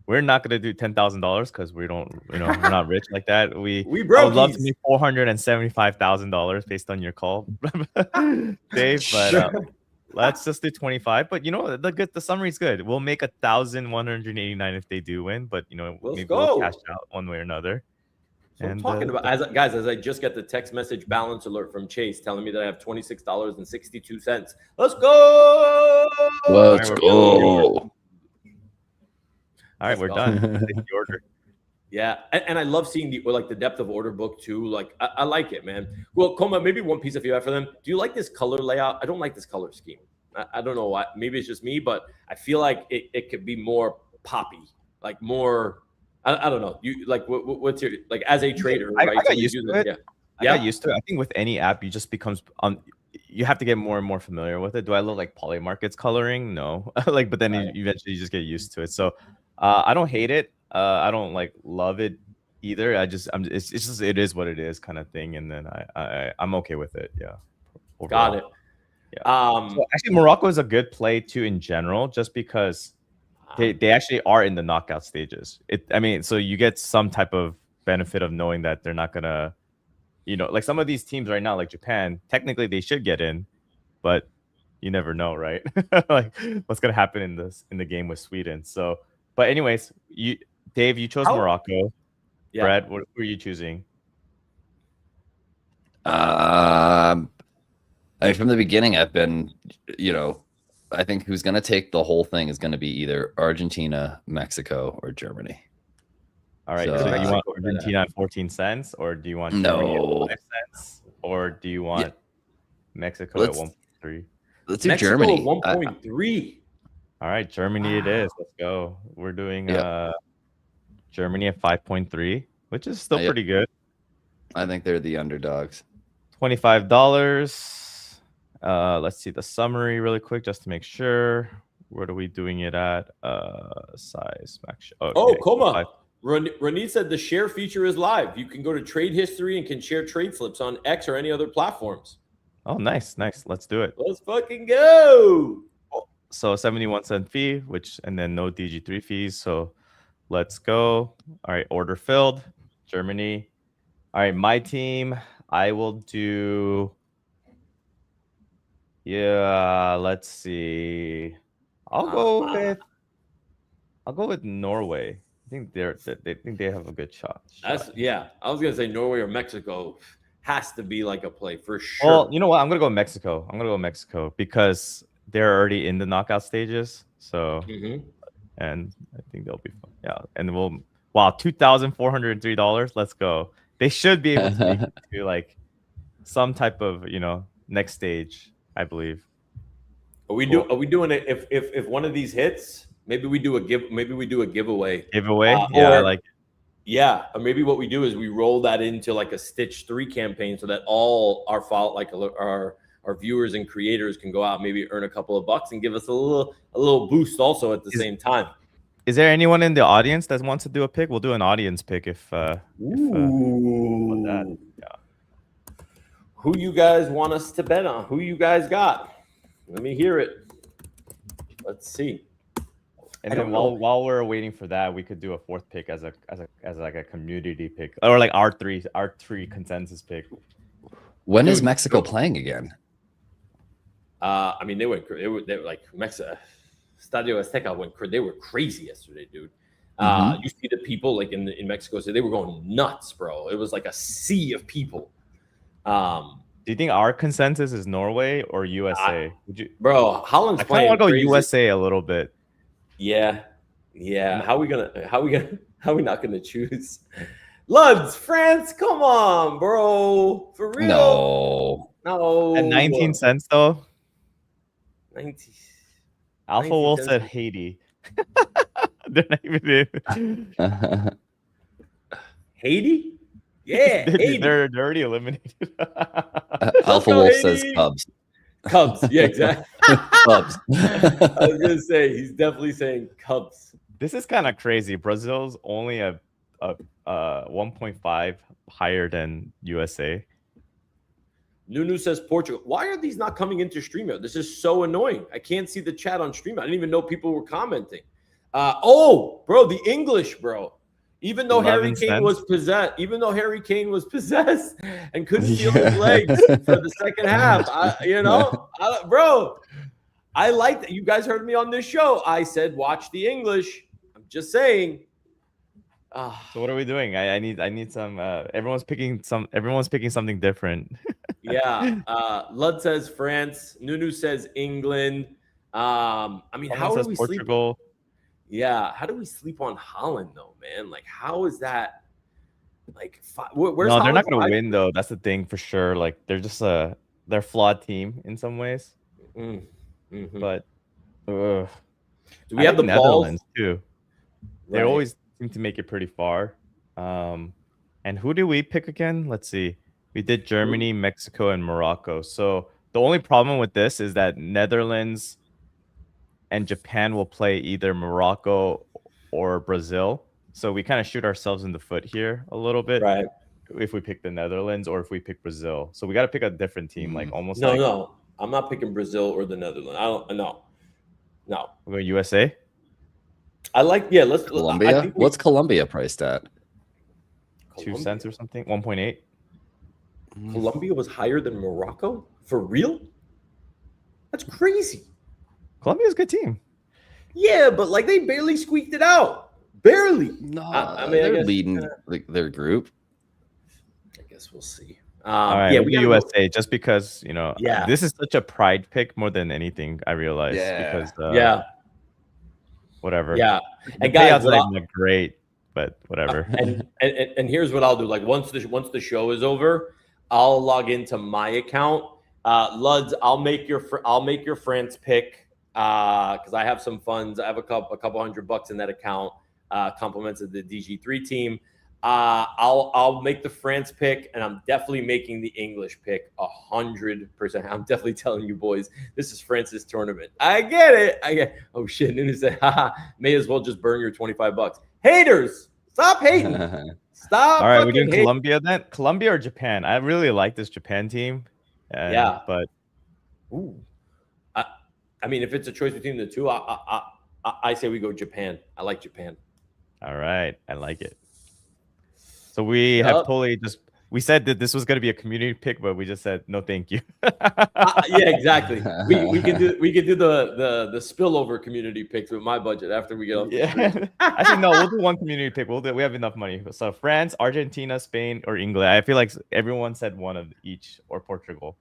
we're not going to do $10,000 because we don't, we're not rich like that. We broke. I would love to make $475,000 based on your call, Dave. But let's just do 25. But the summary is good. We'll make 1,189 if they do win. But maybe we'll cash out one way or another. So I'm talking about, as I just get the text message balance alert from Chase telling me that I have $26.62. Let's go. Let's go. All right, we're done. Take the order. Yeah, and I love seeing the depth of order book too. Like I like it, man. Well, Kkoma, maybe one piece of feedback for them. Do you like this color layout? I don't like this color scheme. I don't know why. Maybe it's just me, but I feel like it could be more poppy, like more. I don't know. You like what's your like as a trader? Right? I got used to it. I got used to it. I think with any app, you just becomes you have to get more and more familiar with it. Do I look like Polymarket's coloring? No. But then eventually you just get used to it. So I don't hate it. I don't love it either. It's just it is what it is kind of thing. And then I'm okay with it. Yeah. Overall. Got it. Yeah. So actually, Morocco is a good play too in general, just because they actually are in the knockout stages. So you get some type of benefit of knowing that they're not gonna, like some of these teams right now, like Japan, technically they should get in, but you never know, right? Like what's gonna happen in the game with Sweden. So, but anyways, Dave, you chose Morocco. Yeah. Brad, what were you choosing? From the beginning, I've been, I think who's going to take the whole thing is going to be either Argentina, Mexico, or Germany. All right. So you want Argentina at 14 cents, or do you want Germany at 5 cents, or do you want Mexico at 1.3? Let's do Mexico Germany. At 1.3. All right, Germany it is. Let's go. We're doing Germany at 5.3, which is still pretty good. I think they're the underdogs. $25. Let's see the summary really quick just to make sure. What are we doing it at? Size max. Okay. Kkoma. Ranit said the share feature is live. You can go to trade history and can share trade slips on X or any other platforms. Oh, nice. Let's do it. Let's fucking go. So 71-cent fee, and then no DG3 fees. So Let's go. All right, order filled. Germany. All right, my team. I will do. Yeah, let's see. I'll go with Norway. I think they think they have a good shot. Yeah. I was gonna say Norway or Mexico has to be like a play for sure. Well, you know what? I'm gonna go Mexico. Because they're already in the knockout stages. So, and I think they'll be fun. Yeah, and wow, $2,403. Let's go. They should be able to make it to like some type of next stage, I believe. Are we doing it if one of these hits? Maybe we do a giveaway. Or maybe what we do is we roll that into like a Stitch 3 campaign so that all our viewers and creators can go out, maybe earn a couple of bucks and give us a little boost also at the same time. Is there anyone in the audience that wants to do a pick? We'll do an audience pick if that. Yeah. Who you guys want us to bet on? Who you guys got? Let me hear it. Let's see. And then while we're waiting for that, we could do a fourth pick as like a community pick, or like our three consensus pick. When is Mexico playing again? I mean, they were like Mexico. Estadio Azteca they were crazy yesterday, dude. You see the people like in Mexico, so they were going nuts, bro. It was like a sea of people. Do you think our consensus is Norway or USA? Bro, Holland's playing. I kind of want to go USA a little bit. Yeah. How we not gonna choose? Luds, France, come on, bro. For real. No. At 19 cents though. 19. Alpha Wolf said Haiti. They're not even in. Haiti? Yeah, Haiti. They're already eliminated. Alpha Wolf says Cubs. Cubs, yeah, exactly. Cubs. I was gonna say he's definitely saying Cubs. This is kind of crazy. Brazil's only a 1.5 higher than USA. Nunu says Portugal. Why are these not coming into StreamYard? This is so annoying. I can't see the chat on StreamYard. I didn't even know people were commenting. Bro, the English, bro. Even though Harry Kane was possessed and couldn't feel his legs for the second half, bro, I like that. You guys heard me on this show. I said watch the English. I'm just saying. So what are we doing? I need some. Everyone's picking something different. Yeah. Lud says France. Nunu says England. I mean, how do we Portugal? Sleep? Yeah. How do we sleep on Holland though, man? Like, how is that? Like, where's no, they're not going to win though. That's the thing for sure. Like, they're just they're a flawed team in some ways. But do we have the Netherlands too? They Right. always seem to make it pretty far. And who did we pick again? Let's see. We did Germany, Mexico, and Morocco. So the only problem with this is that Netherlands and Japan will play either Morocco or Brazil. So we kind of shoot ourselves in the foot here a little bit, right? If we pick the Netherlands or if we pick Brazil. So we got to pick a different team, like almost. No. I'm not picking Brazil or the Netherlands. I don't. No. We're going USA. Let's Colombia. What's Colombia priced at? 2 cents or something. 1.8. Colombia was higher than Morocco? For real? That's crazy. Colombia's a good team. Yeah, but like they barely squeaked it out. Barely. No, I mean, they're leading their group. I guess we'll see. All right, we do USA just because this is such a pride pick more than anything. I realize because whatever. Yeah, and guys, not great, but whatever. And here's what I'll do. Like once the show is over, I'll log into my account. Luds, I'll make your France pick because I have some funds. I have a couple $100 in that account. Compliments of the DG3 team. I'll make the France pick, and I'm definitely making the English pick 100%. I'm definitely telling you boys, this is France's tournament. I get it. Oh shit! Nunu said, haha, may as well just burn your $25. Haters, stop hating. Stop. All right, we're doing Colombia then. Colombia or Japan? I really like this Japan team. But I mean, if it's a choice between the two, I say we go Japan. I like Japan. All right, I like it. So we have Yup. totally we said that this was going to be a community pick, but we just said no, thank you. Yeah, exactly. We can do the spillover community picks with my budget after we get off the stream. Yeah. Actually, no, we'll do one community pick. We have enough money. So France, Argentina, Spain, or England. I feel like everyone said one of each, or Portugal.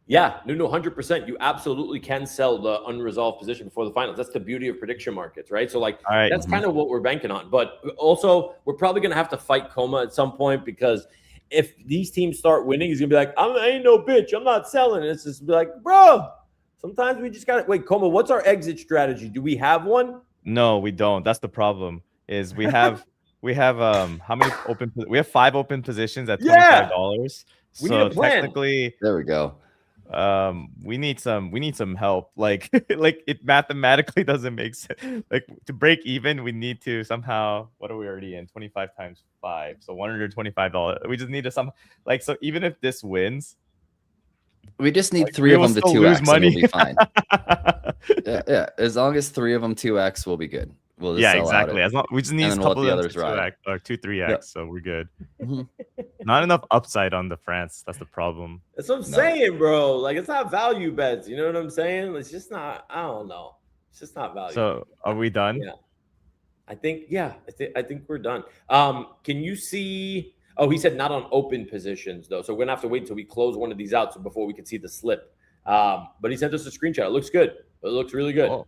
Yeah, no, 100%. You absolutely can sell the unresolved position before the finals. That's the beauty of prediction markets, right? So, like, All right. that's kind of what we're banking on. But also, we're probably going to have to fight Kkoma at some point, because if these teams start winning, he's going to be like, I ain't no bitch. I'm not selling. And it's just be like, bro, sometimes we just got to wait. Kkoma, what's our exit strategy? Do we have one? No, we don't. That's the problem. Is we have how many open? We have 5 open positions at $25. We So need a plan. technically, There we go. we need some help. Like like it mathematically doesn't make sense. Like to break even, we need to somehow, what are we already in? 25 times 5, so $125. We just need to like, so even if this wins, We just need like, 3 we of will them to still lose 2x and money. we'll be fine. Yeah. As long as 3 of them 2x, we'll be good. We'll just Yeah, sell out exactly. it. As long we just need And a then we'll let couple the of them others to ride. 2x or 2, 3x, Yep. so we're good. Mhm. Not enough upside on the France. That's the problem. That's what I'm No. saying, bro. Like, it's not value bets. You know what I'm saying? It's just not, I don't know. It's just not value. So are we done? Yeah. I think we're done. Can you see? Oh, he said not on open positions though, so we're gonna have to wait until we close one of these out so before we can see the slip. But he sent us a screenshot. It looks good. It looks really good. Oh.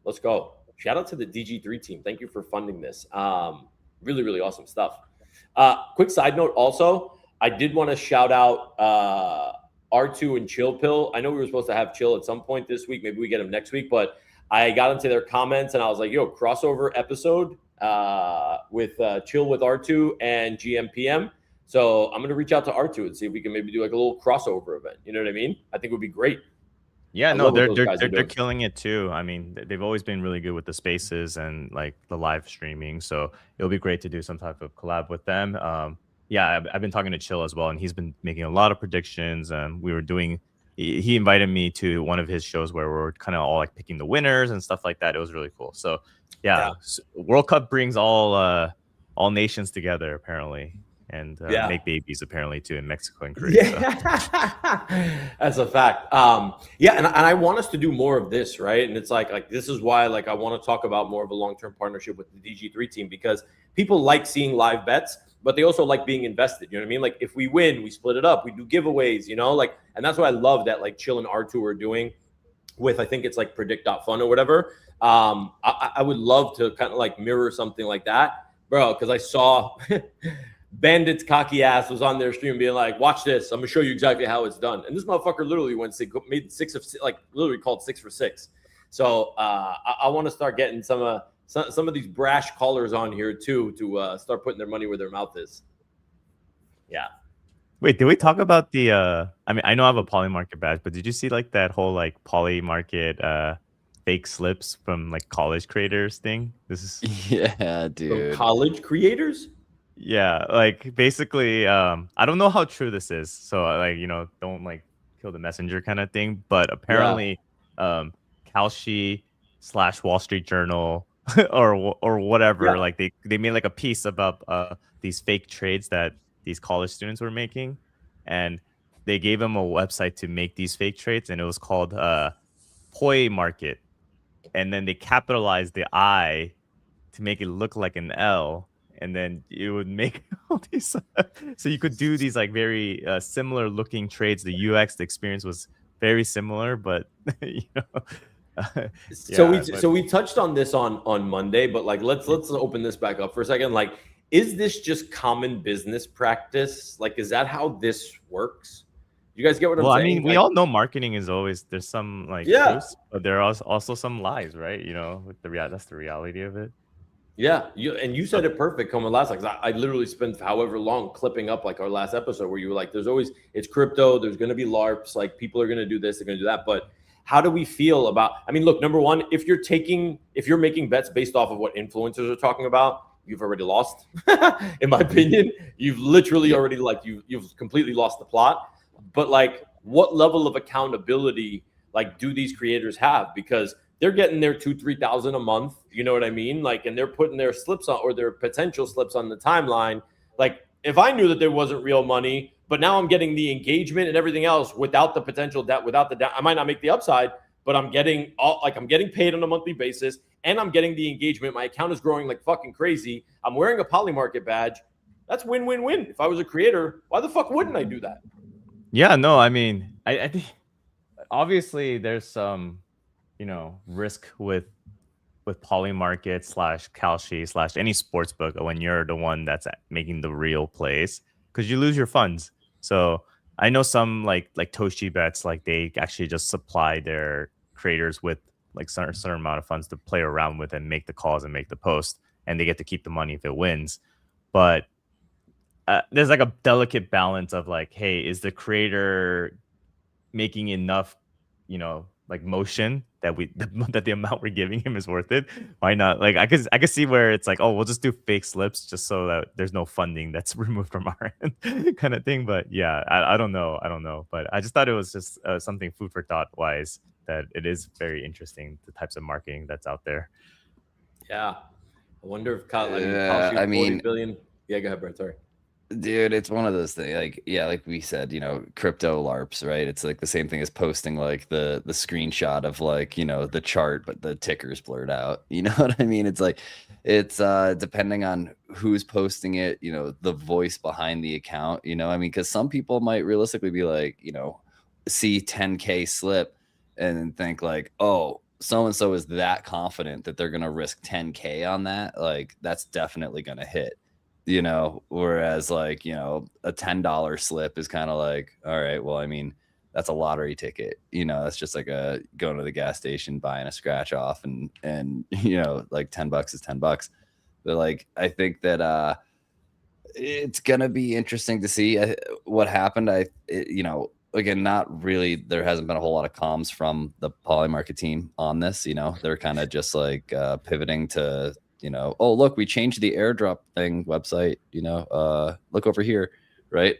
Let's go. Shout out to the DG3 team. Thank you for funding this. Really, really awesome stuff. Quick side note also, I did want to shout out R2 and Chill Pill. I know we were supposed to have Chill at some point this week. Maybe we get him next week, but I got into their comments and I was like, yo, crossover episode with Chill with R2 and gmPM. So I'm going to reach out to R2 and see if we can maybe do like a little crossover event. You know what I mean? I think it would be great. Yeah, I no, love what they're those guys are they're doing. killing it too. I mean, they've always been really good with the spaces and like the live streaming. So it'll be great to do some type of collab with them. Yeah, I've been talking to Chill as well, and he's been making a lot of predictions. We were doing. He invited me to one of his shows where we're kind of all like picking the winners and stuff like that. It was really cool. So yeah. World Cup brings all nations together apparently, and make babies apparently too in Mexico and Korea. Yeah, that's a fact. Yeah, and I want us to do more of this, right? And it's like this is why like I want to talk about more of a long-term partnership with the DG3 team, because people like seeing live bets, but they also like being invested. You know what I mean? Like if we win, we split it up, we do giveaways, you know, like, and that's what I love that like Chill and R2 are doing with, I think it's like predict.fun or whatever. I would love to kind of like mirror something like that, bro, because I saw Bandit's cocky ass was on their stream being like, watch this, I'm gonna show you exactly how it's done. And this motherfucker literally made 6 of 6, like literally called 6 for 6. So I want to start getting some of these brash callers on here too, to start putting their money where their mouth is. Yeah. Wait, did we talk about the I mean, I know I have a poly market badge, but did you see like that whole like poly market fake slips from like college creators thing? This is Yeah, dude. From college creators? Yeah, like basically I don't know how true this is. So like, you know, don't like kill the messenger kind of thing, but apparently Kalshi / Wall Street Journal or whatever, like they made like a piece about these fake trades that these college students were making, and they gave them a website to make these fake trades, and it was called Poi Market, and then they capitalized the I to make it look like an L, and then it would make all these so you could do these like very similar looking trades. The UX, the experience was very similar, but you know. So we touched on this on Monday, but like let's open this back up for a second. Like, is this just common business practice? Like, is that how this works? You guys get what I'm saying? I mean, we like, all know marketing is always, there's some like truths, but there are also some lies, right? You know, with that's the reality of it. Yeah, you said it perfect coming last. Like I literally spent however long clipping up like our last episode where you were like, "There's always it's crypto. There's going to be LARPs. Like people are going to do this, they're going to do that." But how do we feel about? I mean, look, number one, if you're making bets based off of what influencers are talking about, you've already lost. In my opinion, you've literally already like you've completely lost the plot. But like, what level of accountability like do these creators have? Because they're getting their 2,000-3,000 a month. You know what I mean? Like, and they're putting their slips on, or their potential slips on the timeline. Like, if I knew that there wasn't real money, but now I'm getting the engagement and everything else without the potential debt, without the debt, I might not make the upside, but I'm getting paid on a monthly basis, and I'm getting the engagement. My account is growing like fucking crazy. I'm wearing a Polymarket badge. That's win-win-win. If I was a creator, why the fuck wouldn't I do that? Yeah, no, I mean, I think obviously there's some, risk with Polymarket / Kalshi / any sports book when you're the one that's making the real plays, because you lose your funds. So I know some like Toshi bets, like they actually just supply their creators with like certain amount of funds to play around with and make the calls and make the post, and they get to keep the money if it wins. But there's like a delicate balance of like, hey, is the creator making enough, like motion that that the amount we're giving him is worth it? Why not? Like I could see where it's like, oh, we'll just do fake slips just so that there's no funding that's removed from our end, kind of thing. But yeah, I don't know. But I just thought it was just something food for thought wise, that it is very interesting, the types of marketing that's out there. Yeah, I wonder if I mean, 40 billion. Yeah, go ahead, Brett. Sorry. Dude, it's one of those things. Like, yeah, like we said, crypto LARPs, right? It's like the same thing as posting like the screenshot of like, the chart, but the ticker's blurred out. You know what I mean? It's like, it's depending on who's posting it, the voice behind the account, I mean, because some people might realistically be like, see 10K slip and think like, oh, so-and-so is that confident that they're going to risk 10K on that. Like, that's definitely going to hit. Whereas like, a $10 slip is kind of like, all right, well, I mean, that's a lottery ticket, that's just like going to the gas station, buying a scratch off and, like $10 is $10. But like, I think that, it's going to be interesting to see what happened. Again, not really, there hasn't been a whole lot of comms from the Polymarket team on this, they're kind of just like, pivoting to, oh, look, we changed the airdrop thing website, look over here, right?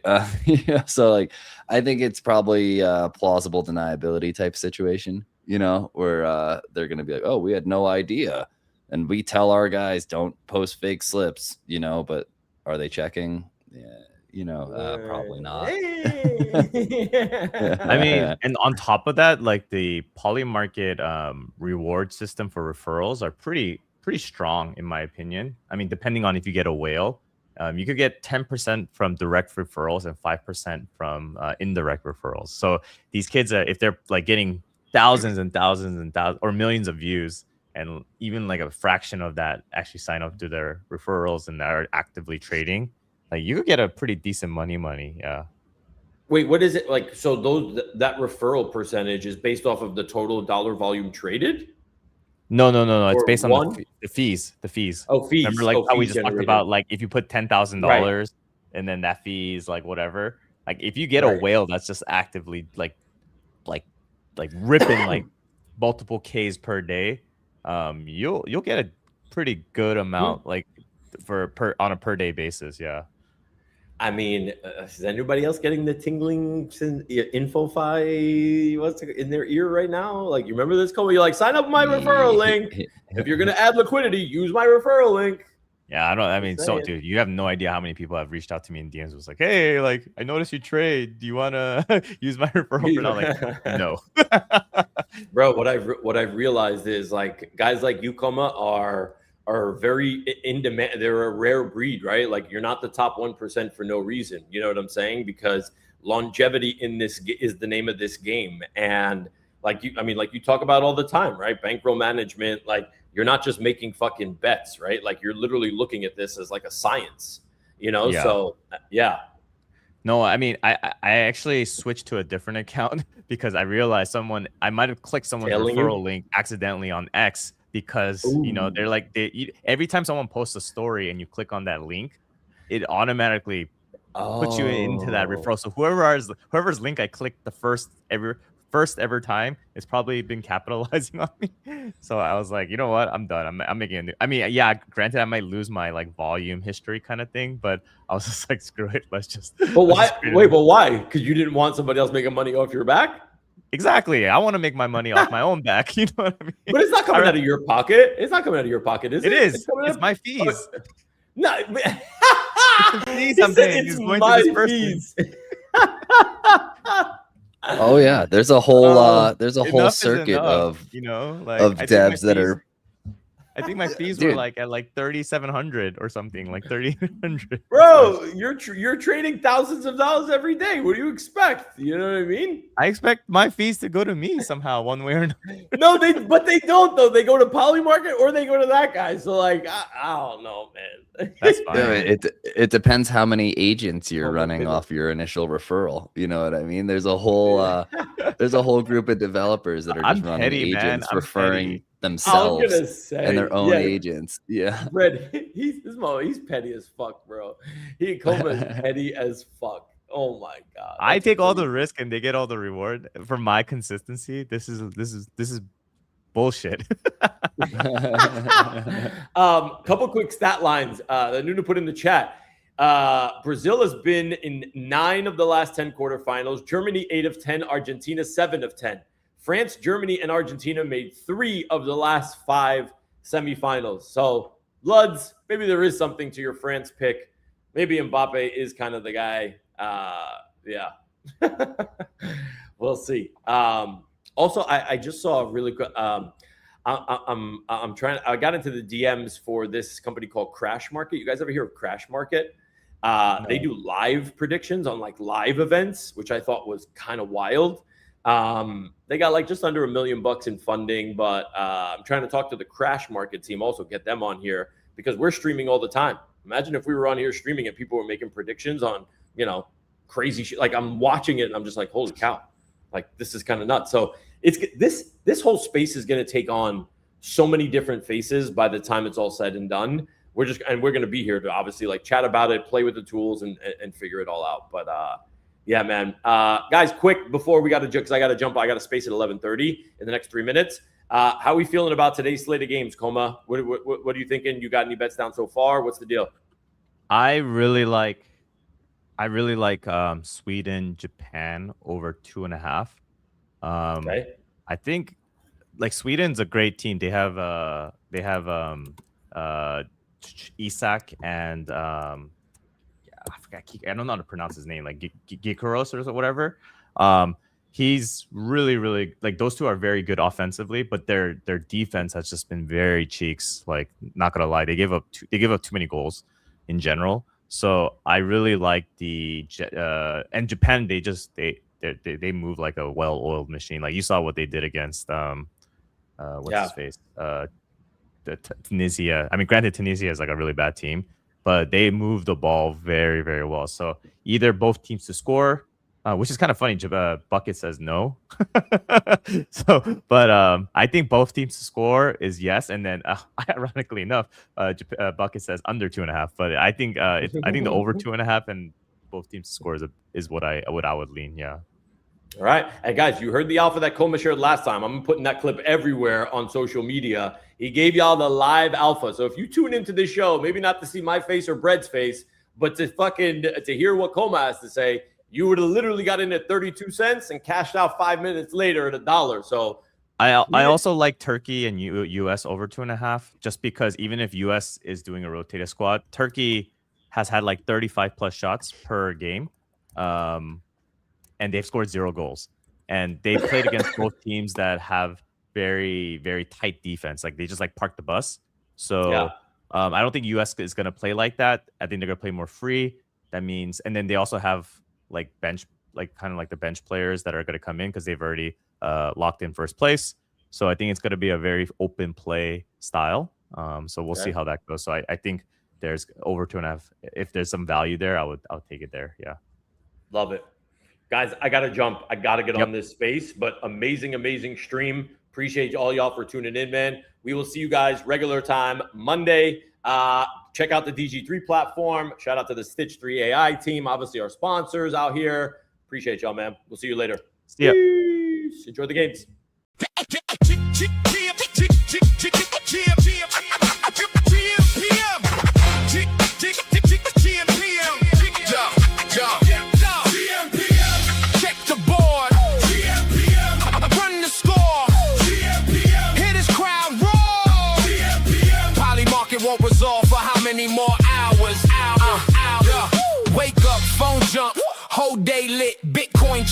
So like, I think it's probably a plausible deniability type situation, where they're going to be like, oh, we had no idea. And we tell our guys don't post fake slips, but are they checking? Yeah, probably not. I mean, and on top of that, like the Polymarket reward system for referrals are pretty strong, in my opinion. I mean, depending on if you get a whale, you could get 10% from direct referrals and 5% from indirect referrals. So these kids, if they're like getting thousands and thousands and thousands or millions of views, and even like a fraction of that actually sign up to their referrals and are actively trading, like you could get a pretty decent money. Yeah. Wait, what is it like? So that referral percentage is based off of the total dollar volume traded? No. It's Or based on one? the fees. The fees. Oh, fees. Remember, like how we fees just talked generated. about, like if you put $10,000 and then that fee is like whatever. Like if you get a whale that's just actively like ripping like multiple Ks per day, you'll get a pretty good amount like on a per day basis. Yeah. I mean, is anybody else getting the tingling info-fi what's in their ear right now? Like, you remember this, Kkoma? You're like, sign up with my referral link. If you're going to add liquidity, use my referral link. Yeah, I mean, so dude, you have no idea how many people have reached out to me in DMs was like, hey, like, I noticed you trade. Do you want to use my referral? And I'm like, no. Bro, what I've realized is like guys like you, Kkoma, are very in demand. They're a rare breed, right? Like you're not the top 1% for no reason. You know what I'm saying? Because longevity in this is the name of this game. And like you talk about all the time, right? Bankroll management, like you're not just making fucking bets, right? Like you're literally looking at this as like a science, Yeah. So yeah. No, I mean, I actually switched to a different account because I realized I might have clicked someone's referral link accidentally on X. Because they're like every time someone posts a story and you click on that link, it automatically puts you into that referral. So whoever's link I clicked the first ever time, it's probably been capitalizing on me. So I was like, you know what, I'm done. I'm making a new. I mean, yeah, granted, I might lose my like volume history kind of thing, but I was just like, screw it, let's just. But why? Wait, but why? Because you didn't want somebody else making money off your back? Exactly. I want to make my money off my own back. You know what I mean? But it's not coming out of your pocket. It's not coming out of your pocket, is it? It is. coming It's out- my fees. No. Fees He I'm said paying. it's It's going to my this person. fees. Oh yeah, there's a whole Enough is circuit enough, of you know, like of I think my devs that fees- are I think my fees were Dude. like at like 3,700 or something, like 3,800. Bro, you're trading thousands of dollars every day. What do you expect? You know what I mean? I expect my fees to go to me somehow, one way or another. No, but they don't though. They go to Polymarket or they go to that guy. So like, I don't know, man. That's fine. Yeah, it depends how many agents you're Oh, my running goodness. off your initial referral. You know what I mean? There's a whole group of developers that are just I'm running petty, man. agents I'm referring petty. I'm themselves gonna say and their own yeah, agents. Yeah. Fred, he's petty as fuck, bro. Kkoma is petty as fuck. Oh my god. I That's take all crazy. the risk and they get all the reward for my consistency. This is bullshit. Couple quick stat lines that Nuna put in the chat. Brazil has been in 9 of the last 10 quarterfinals. Germany 8 of 10. Argentina 7 of 10. France, Germany, and Argentina made 3 of the last 5 semifinals. So, Luds, maybe there is something to your France pick. Maybe Mbappe is kind of the guy. Yeah. We'll see. Also, I just saw a really good. I'm trying. I got into the DMs for this company called Crash Market. You guys ever hear of Crash Market? They do live predictions on like live events, which I thought was kind of wild. They got like just under $1 million in funding, but I'm trying to talk to the Crash Market team, also get them on here because we're streaming all the time. Imagine if we were on here streaming and people were making predictions on, you know, crazy shit. Like I'm watching it and I'm just like, holy cow, like this is kind of nuts. So it's this whole space is going to take on so many different faces by the time it's all said and done. We're going to be here to obviously like chat about it, play with the tools and figure it all out. But yeah, man. Guys, quick before we got to because I got to jump. I got to space at 11:30 in the next 3 minutes. How are we feeling about today's slate of games, Kkoma? What are you thinking? You got any bets down so far? What's the deal? I really like Sweden, Japan over 2.5. Okay. I think like Sweden's a great team. They have Isak and I forgot. I don't know how to pronounce his name, like Gikaros or whatever. He's really like those two are very good offensively, but their defense has just been very cheeks. Like, not gonna lie, they give up too many goals in general. So I really like and Japan. They move like a well-oiled machine. Like you saw what they did against what's his face, Tunisia. I mean, granted, Tunisia is like a really bad team, but they move the ball very, very well. So either both teams to score, which is kind of funny. Bucket says no. But I think both teams to score is yes, and then ironically enough, Bucket says under 2.5. But I think the over 2.5 and both teams to score is what I would lean. Yeah. All right. And guys, you heard the alpha that Kkoma shared last time. I'm putting that clip everywhere on social media. He gave y'all the live alpha. So if you tune into this show, maybe not to see my face or Bread's face, but to hear what Kkoma has to say, you would have literally got in at 32 cents and cashed out 5 minutes later at $1. So I also like Turkey and US over 2.5, just because even if US is doing a rotated squad, Turkey has had like 35 plus shots per game. And they've scored 0 goals. And they played against both teams that have very, very tight defense. Like they just like park the bus. So yeah. I don't think US is going to play like that. I think they're going to play more free. That means, and then they also have like bench, like kind of like the bench players that are going to come in because they've already locked in first place. So I think it's going to be a very open play style. So we'll see how that goes. So I think there's over 2.5. If there's some value there, I'll take it there. Yeah. Love it. Guys, I got to jump. I got to get on this space, but amazing stream. Appreciate all y'all for tuning in, man. We will see you guys regular time Monday. Check out the DG3 platform. Shout out to the Stitch 3 AI team. Obviously, our sponsors out here. Appreciate y'all, man. We'll see you later. See ya. Peace. Enjoy the games.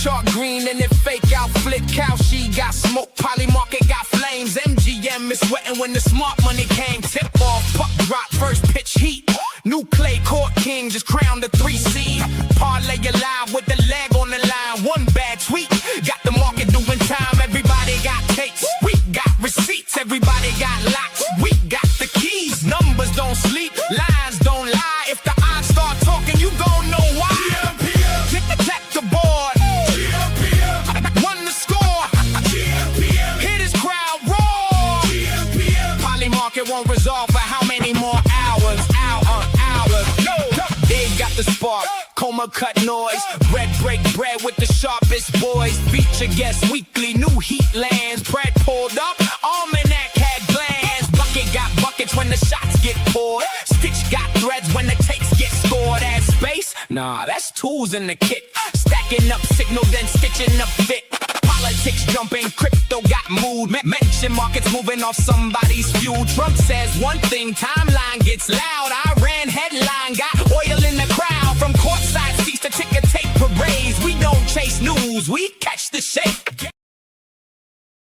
chart green and it fake out flick cow. She got smoke, poly market got flames. MGM is sweating when the smart money came. Tip off, puck drop, first pitch heat. New clay court king just crowned the 3 seed. Parlay alive with the leg on the line. One bad tweet got the market doing time. Everybody got tapes, we got receipts. Everybody got locks, we got the keys. Numbers don't sleep, lines don't lie. If the odds start talking, you gon' know why. Check the board. Won the score. Hit his crowd roar. Poly market won't resolve for how many more hours? Hours. No. They got the spark. Kkoma cut noise. Bread break bread with the sharpest boys. Feature guest weekly. New heat lands. Bread pulled up. Almanac had glands. Bucket got buckets when the shots get poured. Stitch got threads when the takes get scored. Add space? Nah, that's tools in the kit. Stacking up signal, then stitching up fit. Politics jumping, crypto got mood. Mention markets moving off somebody's fuel. Trump says one thing, timeline gets loud. Iran headline got oil in the crowd. From courtside seats to ticker tape parades. We don't chase news, we